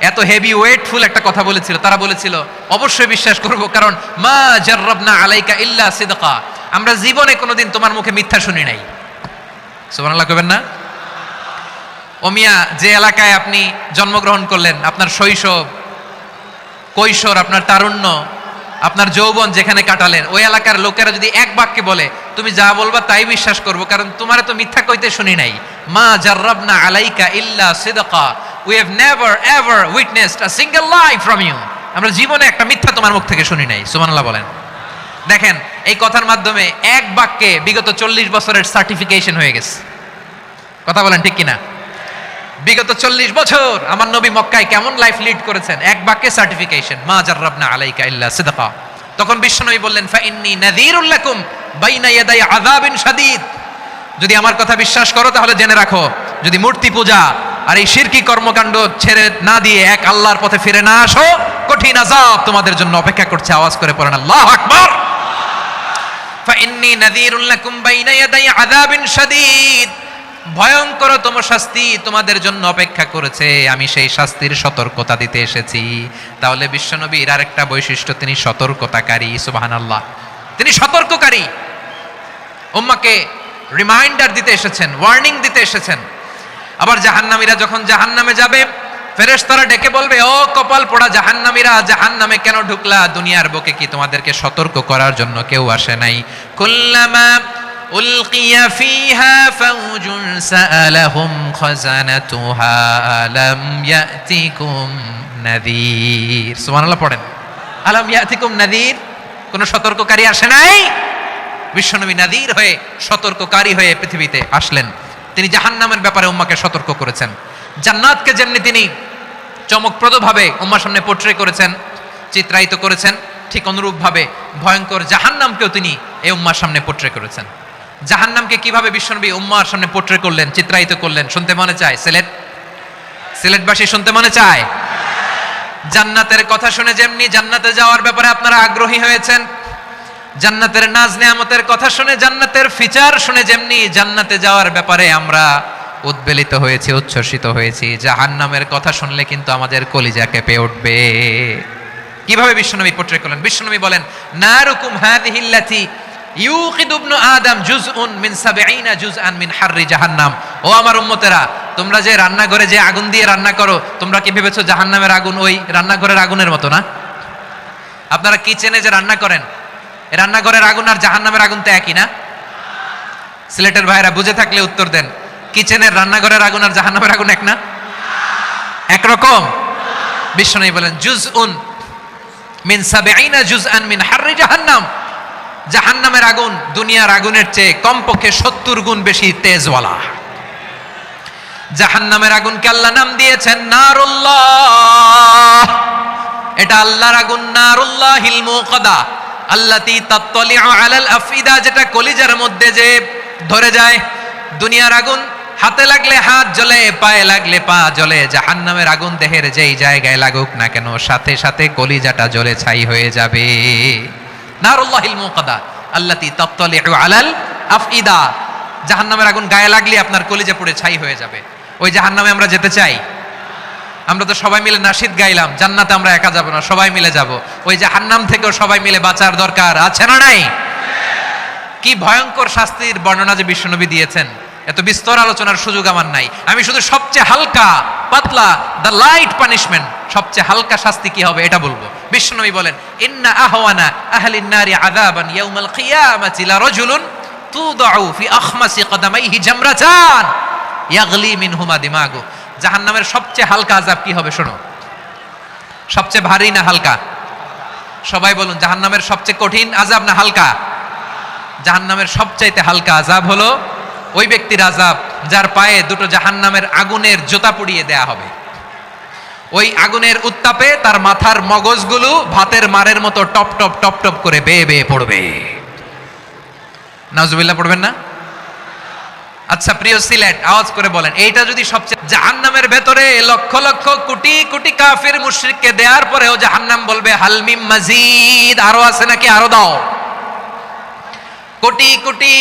এত হেভি ওয়েটফুল একটা কথা বলেছিল। তারা বলেছিল, অবশ্যই বিশ্বাস করব, কারণ মা জাররাবনা আলাইকা ইল্লা সিদকা, আমরা জীবনে কোনোদিন তোমার মুখে মিথ্যা শুনি নাই। সুবহানাল্লাহ কইবেন না? ও মিয়া, যে এলাকায় আপনি জন্মগ্রহণ করলেন, আপনার শৈশব, কৈশোর, আপনার তারুণ্য, আপনার যৌবন যেখানে কাটালেন, ওই এলাকার লোকেরা যদি এক বাক্যে বলে তুমি যা বলবা তাই বিশ্বাস করব, কারণ তোমারে তো মিথ্যা কইতে শুনি নাই। মা জাররাবনা আলাইকা ইল্লা সিদকা, we have never ever witnessed a single lie from you, আমরা জীবনে একটা মিথ্যা তোমার মুখ থেকে শুনি নাই। সুবহানাল্লাহ বলেন। দেখেন, এই কথার মাধ্যমে এক বাক্যে বিগত 40 বছরের সার্টিফিকেশন হয়ে গেছে। কথা বলেন ঠিক কিনা? বিগত 40 বছর আমার নবী মক্কায় কেমন লাইফ লিড করেছেন, এক বাক্যে সার্টিফিকেশন, মা জাররাবনা আলাইকা ইল্লা সিদকা। তখন বিশ্বনবী বললেন, ফাইন্নী নাযীরুল লাকুম বাইনা ইয়াদাই আযাবিন শাদীদ, যদি আমার কথা বিশ্বাস করো তাহলে জেনে রাখো, যদি মূর্তি পূজা আর এই শিরকি কর্মকাণ্ড ছেড়ে না দিয়ে এক আল্লাহর পথে ফিরে না আসো, কঠিন আযাব তোমাদের জন্য অপেক্ষা করছে। আওয়াজ করে পড়েন আল্লাহু আকবার। ফাইন্নী নাযীরুল লাকুম বাইনা ইয়াদাই আযাবিন শাদীদ, ভয়ঙ্কর তোমার শাস্তি তোমাদের জন্য অপেক্ষা করেছে, আমি সেই শাস্তির সতর্কতা দিতে এসেছি। তাহলে বিশ্বনবীর আরেকটা বৈশিষ্ট্য, তিনি সতর্কতাকারী। সুবহানাল্লাহ। তিনি সতর্ককারী, উম্মাহকে রিমাইন্ডার দিতে এসেছেন, ওয়ার্নিং দিতে এসেছেন। আবার জাহান্নামীরা যখন জাহান্নামে যাবে, ফেরেশতারা ডেকে বলবে, ও কপাল পোড়া জাহান্নামীরা, জাহান্নামে কেন ঢুকলা? দুনিয়ার বুকে কি তোমাদেরকে সতর্ক করার জন্য কেউ আসে নাই? কুল্লামা উলকিয়া ফিহা ফাউজুন সাআলাহুম খাজানাতুহা আলাম ইয়াতিকুম নাযীর। সুবহানাল্লাহ পড়েন। আলাম ইয়াতিকুম নাযীর, কোন সতর্ককারী আসে নাই? বিশ্বনবী নাযীর হয়ে, সতর্ককারী হয়ে পৃথিবীতে আসলেন। তিনি জাহান্নামের ব্যাপারে উম্মাহকে সতর্ক করেছেন। জান্নাতকে যেমনি তিনি চমকপ্রদভাবে উম্মাহর সামনে পোর্ট্রে করেছেন, চিত্রায়িত করেছেন, ঠিক অনুরূপভাবে ভয়ঙ্কর জাহান্নামকেও তিনি এই উম্মাহর সামনে পোর্ট্রে করেছেন। জাহান্নামকে কিভাবে বিশ্বনবী উম্মাহর সামনে পোর্ট্রে করলেন, চিত্রায়িত করলেন, শুনতে মনে চায়? সিলেটবাসী শুনতে মনে চায়? জান্নাতের কথা শুনে যেমনি জান্নাতে যাওয়ার ব্যাপারে আপনারা আগ্রহী হয়েছেন, জান্নাতের নাজ নেয়ামতের কথা শুনে, জান্নাতের ফিচার শুনে যেমনি জান্নাতে যাওয়ার ব্যাপারে আমরা উদ্বেলিত হয়েছি, উচ্ছ্বসিত হয়েছি, জাহান্নামের কথা শুনলে কিন্তু আমাদের কলিজা কেঁপে উঠবে। কিভাবে বিশ্বনবী পোর্ট্রে করলেন? বিশ্বনবী বলেন, নারুকুম হাযিহিল্লাতী ইউকিদু ইবনু আদম জুজউন মিন 70 জুজআন মিন হাররি জাহান্নাম। ও আমার উম্মতেরা, তোমরা যে রান্নাঘরে যে আগুন দিয়ে রান্না করো, তোমরা কি ভেবেছো জাহান্নামের আগুন ওই রান্নাঘরের আগুনের মতো না? আপনারা কিচেনে যে রান্না করেন, রান্নাঘরের আগুন আর জাহান্নামের আগুন তো একই না? সিলেটের ভাইরা বুঝে থাকলে উত্তর দেন, কিচেনের রান্নাঘরের আগুন আর জাহান্নামের আগুন এক না? একরকম? বিশ্বনবী বলেন, জুজউন মিন 70 জুজআন মিন হাররি জাহান্নাম, জাহান্নামের আগুন দুনিয়ার আগুনের চেয়ে কমপক্ষে 70 গুণ বেশি তেজওয়ালা। জাহান্নামের আগুনকে আল্লাহ নাম দিয়েছেন নারুল্লাহ। এটা আল্লাহর আগুন, নারুল্লাহিল মুকাদা আল্লাতী তাত্তালিউ আলাল আফইদা, যেটা কলিজার মধ্যে যে ধরে যায়। দুনিয়ার আগুন হাতে লাগলে হাত জ্বলে, পায়ে লাগলে পা জ্বলে। জাহান্নামের আগুন দেহের যেই জায়গায় লাগুক না কেন, সাথে সাথে কলিজাটা জ্বলে ছাই হয়ে যাবে। নারুল্লাহিল মুকাদা আল্লাতী তাত্তালিউ আলাল আফইদা, জাহান্নামের আগুন গায়ে লাগলে আপনার কলিজা পুড়ে ছাই হয়ে যাবে। ওই জাহান্নামে আমরা যেতে চাই? আমরা তো সবাই মিলে নাশিদ গাইলাম, জান্নাতে আমরা একা যাব না, সবাই মিলে যাব। ওই জাহান্নাম থেকেও সবাই মিলে বাঁচার দরকার আছে না নাই? কি ভয়ঙ্কর শাস্তির বর্ণনা যে বিশ্বনবী দিয়েছেন, এত বিস্তর আলোচনার সুযোগ আমার নাই। আমি শুধু সবচেয়ে হালকা পাতলা, দ্য লাইট পানিশমেন্ট, সবচেয়ে হালকা শাস্তি কি হবে এটা বলবো। বিশ্বনবী বলেন, ইন্না আহওয়ানা আহলিন নারি আযাবান ইয়াউমাল কিয়ামাতি লা রাজুলুন তুদাউ ফি আখমাসি কদামাইহি জামরাতান ইয়াগলি মিনহুমা দিমাগু। জাহান্নামের সবচেয়ে হালকা আযাব কি হবে শোনো? সবচেয়ে ভারী না হালকা? সবাই বলুন, জাহান্নামের সবচেয়ে কঠিন আযাব না হালকা? জাহান্নামের সবচাইতে হালকা আযাব হলো ওই ব্যক্তির আযাব যার পায়ে দুটো জাহান্নামের আগুনের জুতা পুড়িয়ে দেয়া হবে। ওই আগুনের উত্তাপে তার মাথার মগজগুলো ভাতের মারের মতো টপ টপ টপ টপ করে বেয়ে বেয়ে পড়বে। নাউজুবিল্লাহ পড়বেন না? আচ্ছা প্রিয় সিলেট, আওয়াজ করে বলেন, এইটা যদি সবচেয়ে, জাহান্নামের ভেতরে লক্ষ লক্ষ কোটি কোটি কাফির মুশরিককে দেওয়ার পরেও জাহান্নাম বলবে হাল মিম মাজিদ, আরো আছে নাকি, আরো দাও। কোটি কোটি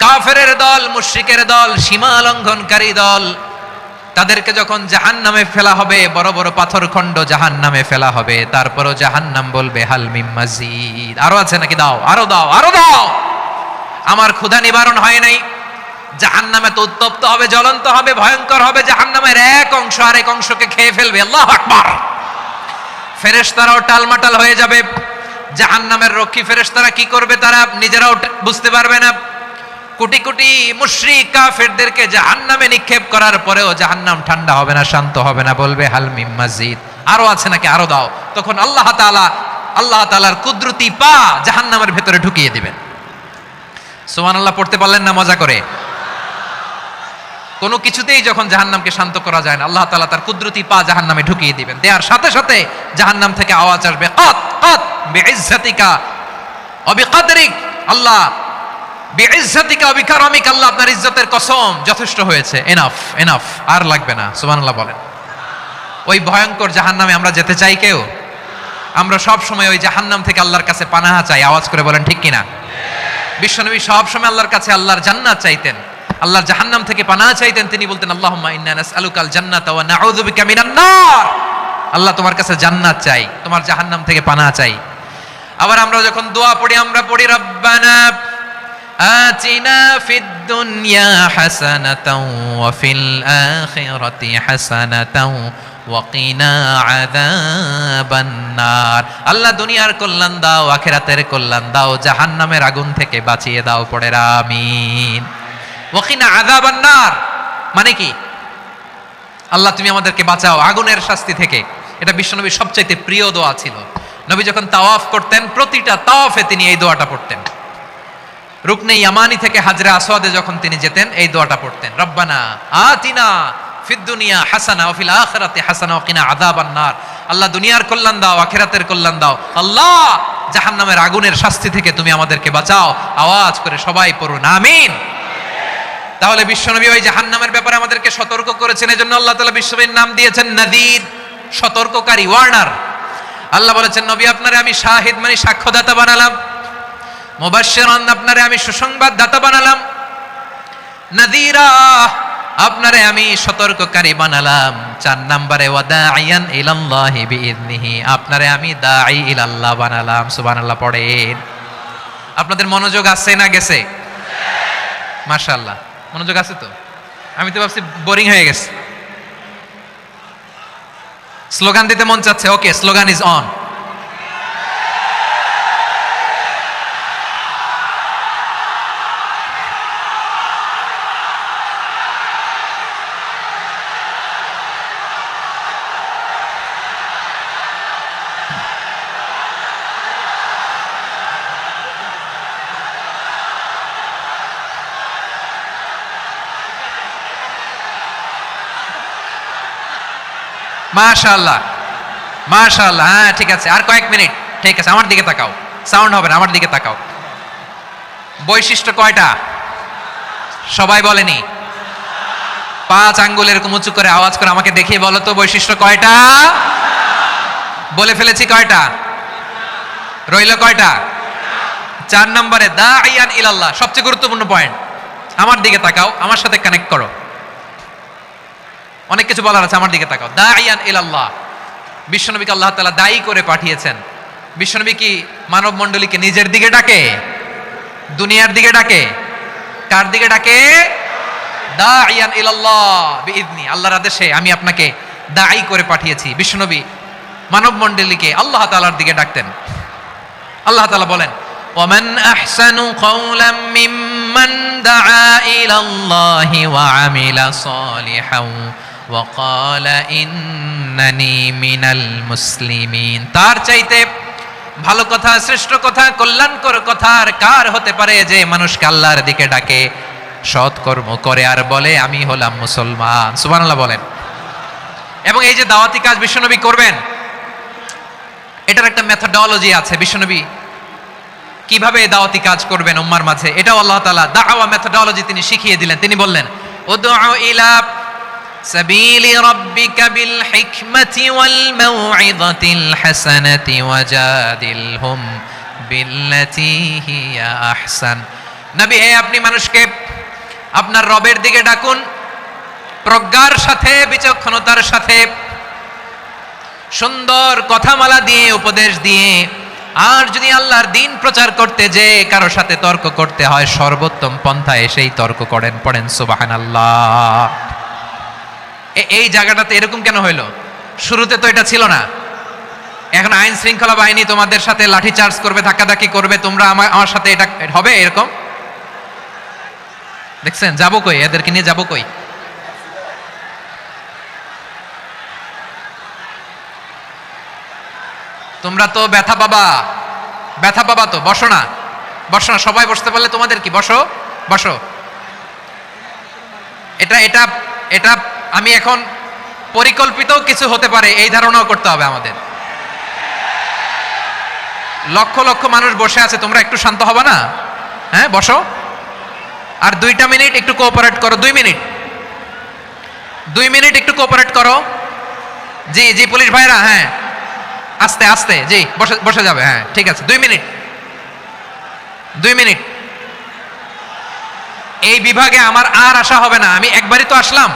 কাফেরের দল, মুশরিকের দল, সীমা লঙ্ঘনকারী দল, তাদেরকে যখন জাহান্নামে ফেলা হবে, বড় বড় পাথরখণ্ড জাহান্নামে ফেলা হবে, তারপরও জাহান্নাম বলবে হাল মিম মাজিদ, আরো আছে নাকি, দাও, আরো দাও, আরো দাও। আমার ক্ষুধা নিবারণ হয় নাই। জাহান্নামে তো উত্তপ্ত হবে, জ্বলন্ত হবে, ভয়ঙ্কর হবে। জাহান্নামের এক অংশ আরেক অংশকে খেয়ে ফেলবে। আল্লাহু আকবার। ফেরেশতারাও টালমাটাল হয়ে যাবে। জাহান্নামের রক্ষী ফেরেশতারা কি করবে তারা নিজেরাও বুঝতে পারবে না। কোটি কোটি মুশরিক কাফেরদেরকে জাহান্নামে নিক্ষেপ করার পরেও জাহান্নাম ঠান্ডা হবে না, শান্ত হবে না, বলবে হাল মিম মাজিদ, আরো আছে নাকি, আরো দাও। তখন আল্লাহ তাআলার কুদরতি পা জাহান্নামের ভেতরে ঢুকিয়ে দিবেন। সুবহানাল্লাহ পড়তে পারলেন না মজা করে? কোনো কিছুতেই যখন জাহান্নামকে শান্ত করা যায় না, আল্লাহ তাআলা তার কুদরতি পা জাহান্নামে ঢুকিয়ে দিবেন। দেওয়ার সাথে সাথে জাহান্নাম থেকে আওয়াজ আসবে, কাত কাত বিইজ্জাতিকা ওয়া বিকদরিক, আল্লাহ বিইজ্জাতিকা ওয়া বিকারামিক, আল্লাহ আপনার ইজ্জতের কসম, যথেষ্ট হয়েছে, এনাফ এনাফ, আর লাগবে না। সুবহানাল্লাহ বলেন। ওই ভয়ঙ্কর জাহান্নামে আমরা যেতে চাই কেউ? আমরা সব সময় ওই জাহান্নাম থেকে আল্লাহর কাছে পানাহা চাই। আওয়াজ করে বলেন ঠিক কিনা? বিশ্বনবী সব সময় আল্লাহর কাছে আল্লাহর জান্নাত চাইতেন, আল্লাহর জাহান্নাম থেকে পানাহা চাইতেন। তিনি বলতেন, আল্লাহুম্মা ইন্না নাসআলুকাল জান্নাতা ওয়া নাউযু বিকা মিনান নার। আল্লাহ তোমার কাছে জান্নাত চাই, তোমার জাহান্নাম থেকে পানাহা চাই। আবার আমরা যখন দোয়া পড়ি, আমরা পড়ি রব্বানা আতিনা ফিদ দুনিয়া হাসানাতাও ওয়া ফিল আখিরাতি হাসানাতাও ওয়া কিনা আযাবান নার। আল্লাহ দুনিয়ার কল্যাণ দাও, আখিরাতের কল্যাণ দাও, জাহান্নামের আগুন থেকে বাঁচিয়ে দাও। পড়ে আমিন। ওয়া কিনা আযাবান নার মানে কি? আল্লাহ তুমি আমাদেরকে বাঁচাও আগুনের শাস্তি থেকে। এটা বিশ্বনবীর সবচাইতে প্রিয় দোয়া ছিল। নবী যখন তাওয়াফ করতেন, প্রতিটা তাওয়াফে তিনি এই দোয়াটা পড়তেন। রুকনে ইয়ামানি থেকে হাজরে আসওয়াদে যখন তিনি যেতেন, এই দোয়াটা পড়তেন, রব্বানা আতিনা ফিদ দুনিয়া হাসানা ওয়া ফিল আখিরাতি হাসানা ওয়া কিনা আযাবান নার। আল্লাহ দুনিয়ার কল্যাণ দাও, আখিরাতের কল্যাণ দাও। আল্লাহ জাহান্নামের আগুনের শাস্তি থেকে তুমি আমাদেরকে বাঁচাও। আওয়াজ করে সবাই পড়ুন আমিন। তাহলে বিশ্বনবী ওই জাহান্নামের ব্যাপারে আমাদেরকে সতর্ক করেছেন। এজন্য আল্লাহ তাআলা বিশ্বনবীর নাম দিয়েছেন নাযীর, সতর্ককারী, ওয়ার্নার। আল্লাহ বলেছেন, নবী আপনারে আমি শাহিদ মানে সাক্ষ্যদাতা বানালাম, মুবাশশিরান আপনারে আমি সুসংবাদ দাতা বানালাম, নাযীরা আপনারে আমি সতর্ককারী বানালাম। 4 নম্বরে ওয়াদাইয়ান ইলাল্লাহি বিইذনিহি, আপনারে আমি দাঈ ইলাল্লাহ বানালাম। সুবহানাল্লাহ পড়েন। আপনাদের মনোযোগ আছে না গেছে? মাশাআল্লাহ মনোযোগ আছে তো। আমি তো ভাবছি বোরিং হয়ে গেছে। স্লোগান দিতে মন চাচ্ছে। ওকে, স্লোগান ইজ অন। মাশাআল্লাহ, মাশাআল্লাহ। হ্যাঁ ঠিক আছে, আর কয়েক মিনিট। ঠিক আছে, আমার দিকে তাকাও, সাউন্ড হবে না, আমার দিকে তাকাও। বৈশিষ্ট্য কয়টা সবাই বলেনি? 5 আঙ্গুল এরকম উঁচু করে আওয়াজ করে আমাকে দেখিয়ে বলো তো বৈশিষ্ট্য কয়টা? বলে ফেলেছি কয়টা? রইল কয়টা? 4 নম্বরে দাঈয়ান ইলাল্লাহ, সবচেয়ে গুরুত্বপূর্ণ পয়েন্ট। আমার দিকে তাকাও, আমার সাথে কানেক্ট করো। অনেক কিছু বলার আছে, আমার দিকে তাকাও। দাঈয়ান ইলাল্লাহ, বিশ্বনবীকে আল্লাহ তাআলা দায়ী করে পাঠিয়েছেন। বিশ্বনবী কি মানব মণ্ডলীকে নিজের দিকে ডাকে? দুনিয়ার দিকে ডাকে? কার দিকে ডাকে? দাঈয়ান ইলাল্লাহ বিইذনি, আল্লাহর আদেশে আমি আপনাকে দায়ী করে পাঠিয়েছি। বিশ্বনবী মানব মণ্ডলীকে আল্লাহ তাআলার দিকে ডাকতেন। আল্লাহ তাআলা বলেন, ওয়ামান আহসানু কাওলাম মিম্মান দাআ ইলাল্লাহি ওয়া আমিলা সালিহান ওয়া ক্বালা ইন্নানি মিনাল মুসলিমিন। তার চাইতে ভালো কথা, শ্রেষ্ঠ কথা, কল্যাণকর কথা আর কার হতে পারে যে মানুষকে আল্লাহর দিকে ডাকে, সৎ কর্ম করে আর বলে আমি হলাম মুসলমান। সুবহানাল্লাহ বলেন। এবং এই যে দাওয়াতি কাজ বিশ্বনবী করবেন, এটার একটা মেথডোলজি আছে। বিশ্বনবী কিভাবে দাওয়াতি কাজ করবেন উম্মার মাঝে, এটাও আল্লাহ তাআলা দাওয়া মেথডোলজি তিনি শিখিয়ে দিলেন। তিনি বললেন, উদউ ইলা সাবিলি রাব্বিকা বিল হিকমাতি ওয়াল মাউইযাতিল হাসানাতি ওয়াজাদিলহুম বিল্লাতী হিয়া আহসান। নবী, আপনি মানুষকে আপনার রবের দিকে ডাকুন প্রজ্ঞার সাথে, বিচক্ষণতার সাথে, সুন্দর কথামালা দিয়ে, উপদেশ দিয়ে। আর যদি আল্লাহর দ্বীন প্রচার করতে যে কারো সাথে তর্ক করতে হয়, সর্বোত্তম পন্থায় সেই তর্ক করেন। পড়েন সুবহানাল্লাহ। এই জায়গাটাতে এরকম কেন হইল? শুরুতে তো এটা ছিল না। এখন আইন শৃঙ্খলা বাহিনী তোমাদের সাথে লাঠি চার্জ করবে, ধাক্কাধাক্কি করবে, তোমরা আমার সাথে এটা হবে এরকম? দেখছেন যাবো কই? এদেরকে নিয়ে যাবো কই? তোমরা তো ব্যথা পাবা, ব্যথা পাবা তো। বসো না, বসো না, সবাই বসতে পারলে তোমাদের কি? বসো, বসো। এটা এটা এটা আমি এখন পরিকল্পিত কিছু হতে পারে এই ধারণাও করতে হবে আমাদের। লক্ষ লক্ষ মানুষ বসে আছে, তোমরা একটু শান্ত হবে না? হ্যাঁ বসো। আর 2টা মিনিট একটু কোঅপারেট করো। 2 মিনিট, 2 মিনিট একটু কোঅপারেট করো। জি জি পুলিশ ভাইরা, হ্যাঁ আস্তে আস্তে, জি বসে বসে যাবে। হ্যাঁ ঠিক আছে, 2 মিনিট, 2 মিনিট। এই বিভাগে আমার আর আসা হবে না, আমি একবারই তো আসলাম।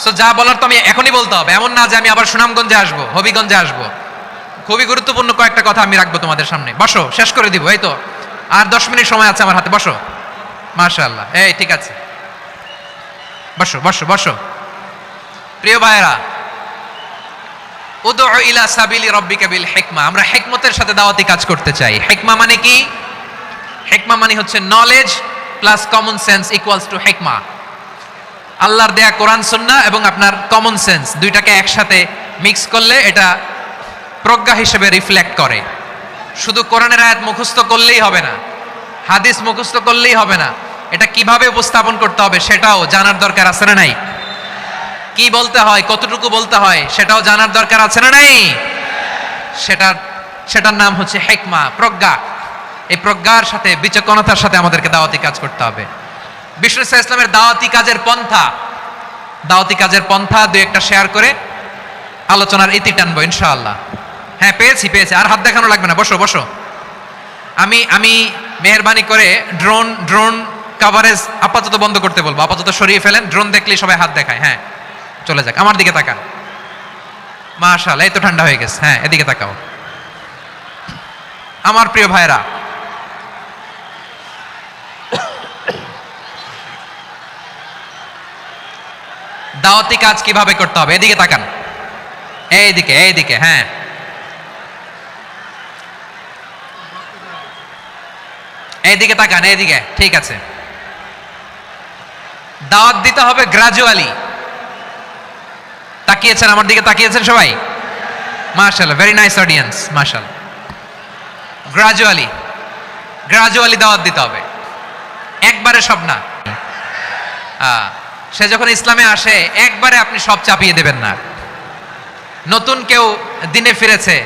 সো যা বলার তো আমি এখনই বলতে হবে, এমন না যে আমি আবার সুনামগঞ্জে আসবো, হবিগঞ্জে আসবো। খুবই গুরুত্বপূর্ণ কয়েকটা কথা আমি রাখবো তোমাদের সামনে। বসো, শেষ করে দিব। এই তো আর 10 মিনিট সময় আছে আমার হাতে। বসো। মাশাআল্লাহ, এই ঠিক আছে, বসো বসো বসো। প্রিয় ভাইরা, উদউ ইলা সাবিলি রাব্বিকা বিল হিকমা, আমরা হিকমতের সাথে দাওয়াতি কাজ করতে চাই। হিকমা মানে কি? হিকমা মানে হচ্ছে knowledge plus common sense equals to হিকমা। আল্লাহর দেয়া কোরআন সুন্নাহ এবং আপনার কমন সেন্স, দুইটাকে একসাথে মিক্স করলে এটা প্রজ্ঞা হিসেবে রিফ্লেক্ট করে। শুধু কোরআনের আয়াত মুখস্থ করলেই হবে না, হাদিস মুখস্থ করলেই হবে না, এটা কিভাবে উপস্থাপন করতে হবে সেটাও জানার দরকার আছে না নাই? কি বলতে হয়, কতটুকু বলতে হয় সেটাও জানার দরকার আছে না নাই? সেটার নাম হচ্ছে হিকমা, প্রজ্ঞা। এই প্রজ্ঞার সাথে, বিচক্ষণতার সাথে আমাদেরকে দাওয়াতি কাজ করতে হবে। বিষ্ণু ইসলামের দাওয়াতি কাজের পন্থা 2-1টা শেয়ার করে আলোচনার ইতি টানবো ইনশাআল্লাহ। হ্যাঁ পেয়েছি, আর হাত দেখানো লাগবে না। বসো বসো। আমি মেহেরবানি করে ড্রোন কভারেজ আপাতত বন্ধ করতে বলবো, আপাতত সরিয়ে ফেলেন। ড্রোন দেখলেই সবাই হাত দেখায়। হ্যাঁ চলে যাক, আমার দিকে তাকান। মাশাআল্লাহ, এই তো ঠান্ডা হয়ে গেছে। হ্যাঁ এদিকে তাকাও। আমার প্রিয় ভাইরা, দাওয়াতি কাজ কিভাবে করতে হবে এদিকে তাকান। এইদিকে, হ্যাঁ এইদিকে তাকান, এইদিকে। ঠিক আছে, দাওয়াত দিতে হবে গ্রাজুয়ালি। তাকিয়েছেন আমার দিকে, তাকিয়েছেন সবাই? মাশাআল্লাহ, ভেরি নাইস অডিয়েন্স, মাশাআল্লাহ। গ্রাজুয়ালি দাওয়াত দিতে হবে, একবারে সব না। সে যখন ইসলামে আসে একবারে আপনি সব চাপিয়ে দেবেন না। নতুন কেউ দিনে ফিরেছে,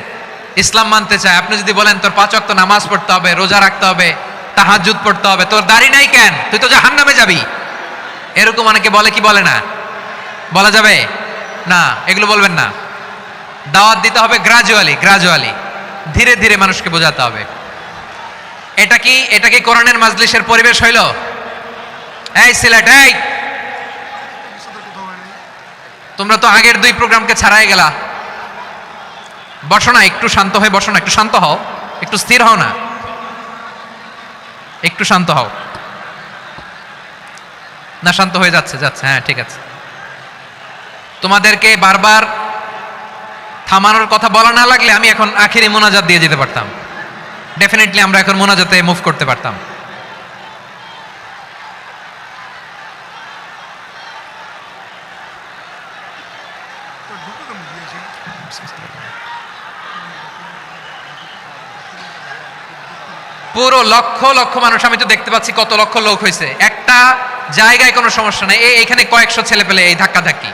ইসলাম মানতে চায়, আপনি যদি বলেন তোর 5 ওয়াক্ত নামাজ পড়তে হবে, রোজা রাখতে হবে, তাহাজ্জুদ পড়তে হবে, তোর দাড়ি নাই কেন, তুই তো জাহান্নামে যাবি, এরকম অনেকে বলে কি বলে না? বলা যাবে না, এগুলো বলবেন না। দাওয়াত দিতে হবে গ্রাজুয়ালি, ধীরে ধীরে মানুষকে বোঝাতে হবে। এটা কি কোরআনের মাজলিসের পরিবেশ হইল? এই সিলেট, এই তোমরা তো আগের 2 প্রোগ্রামকে ছাড়াই গেলা। বসো না, একটু শান্ত হয়ে বসো না, একটু শান্ত হও, একটু স্থির হও না, একটু শান্ত হও না। শান্ত হয়ে যাচ্ছে, হ্যাঁ ঠিক আছে। তোমাদেরকে বারবার থামানোর কথা বলা না লাগলে আমি এখন আখিরি মোনাজাত দিয়ে যেতে পারতাম। ডেফিনেটলি আমরা এখন মোনাজাতে মুভ করতে পারতাম। পুরো লক্ষ লক্ষ মানুষ, আমি তো দেখতে পাচ্ছি কত লক্ষ লোক হয়েছে, একটা জায়গায় কোনো সমস্যা নাই, এখানে কয়েকশো ছেলে পেলে এই ধাক্কা ধাক্কি।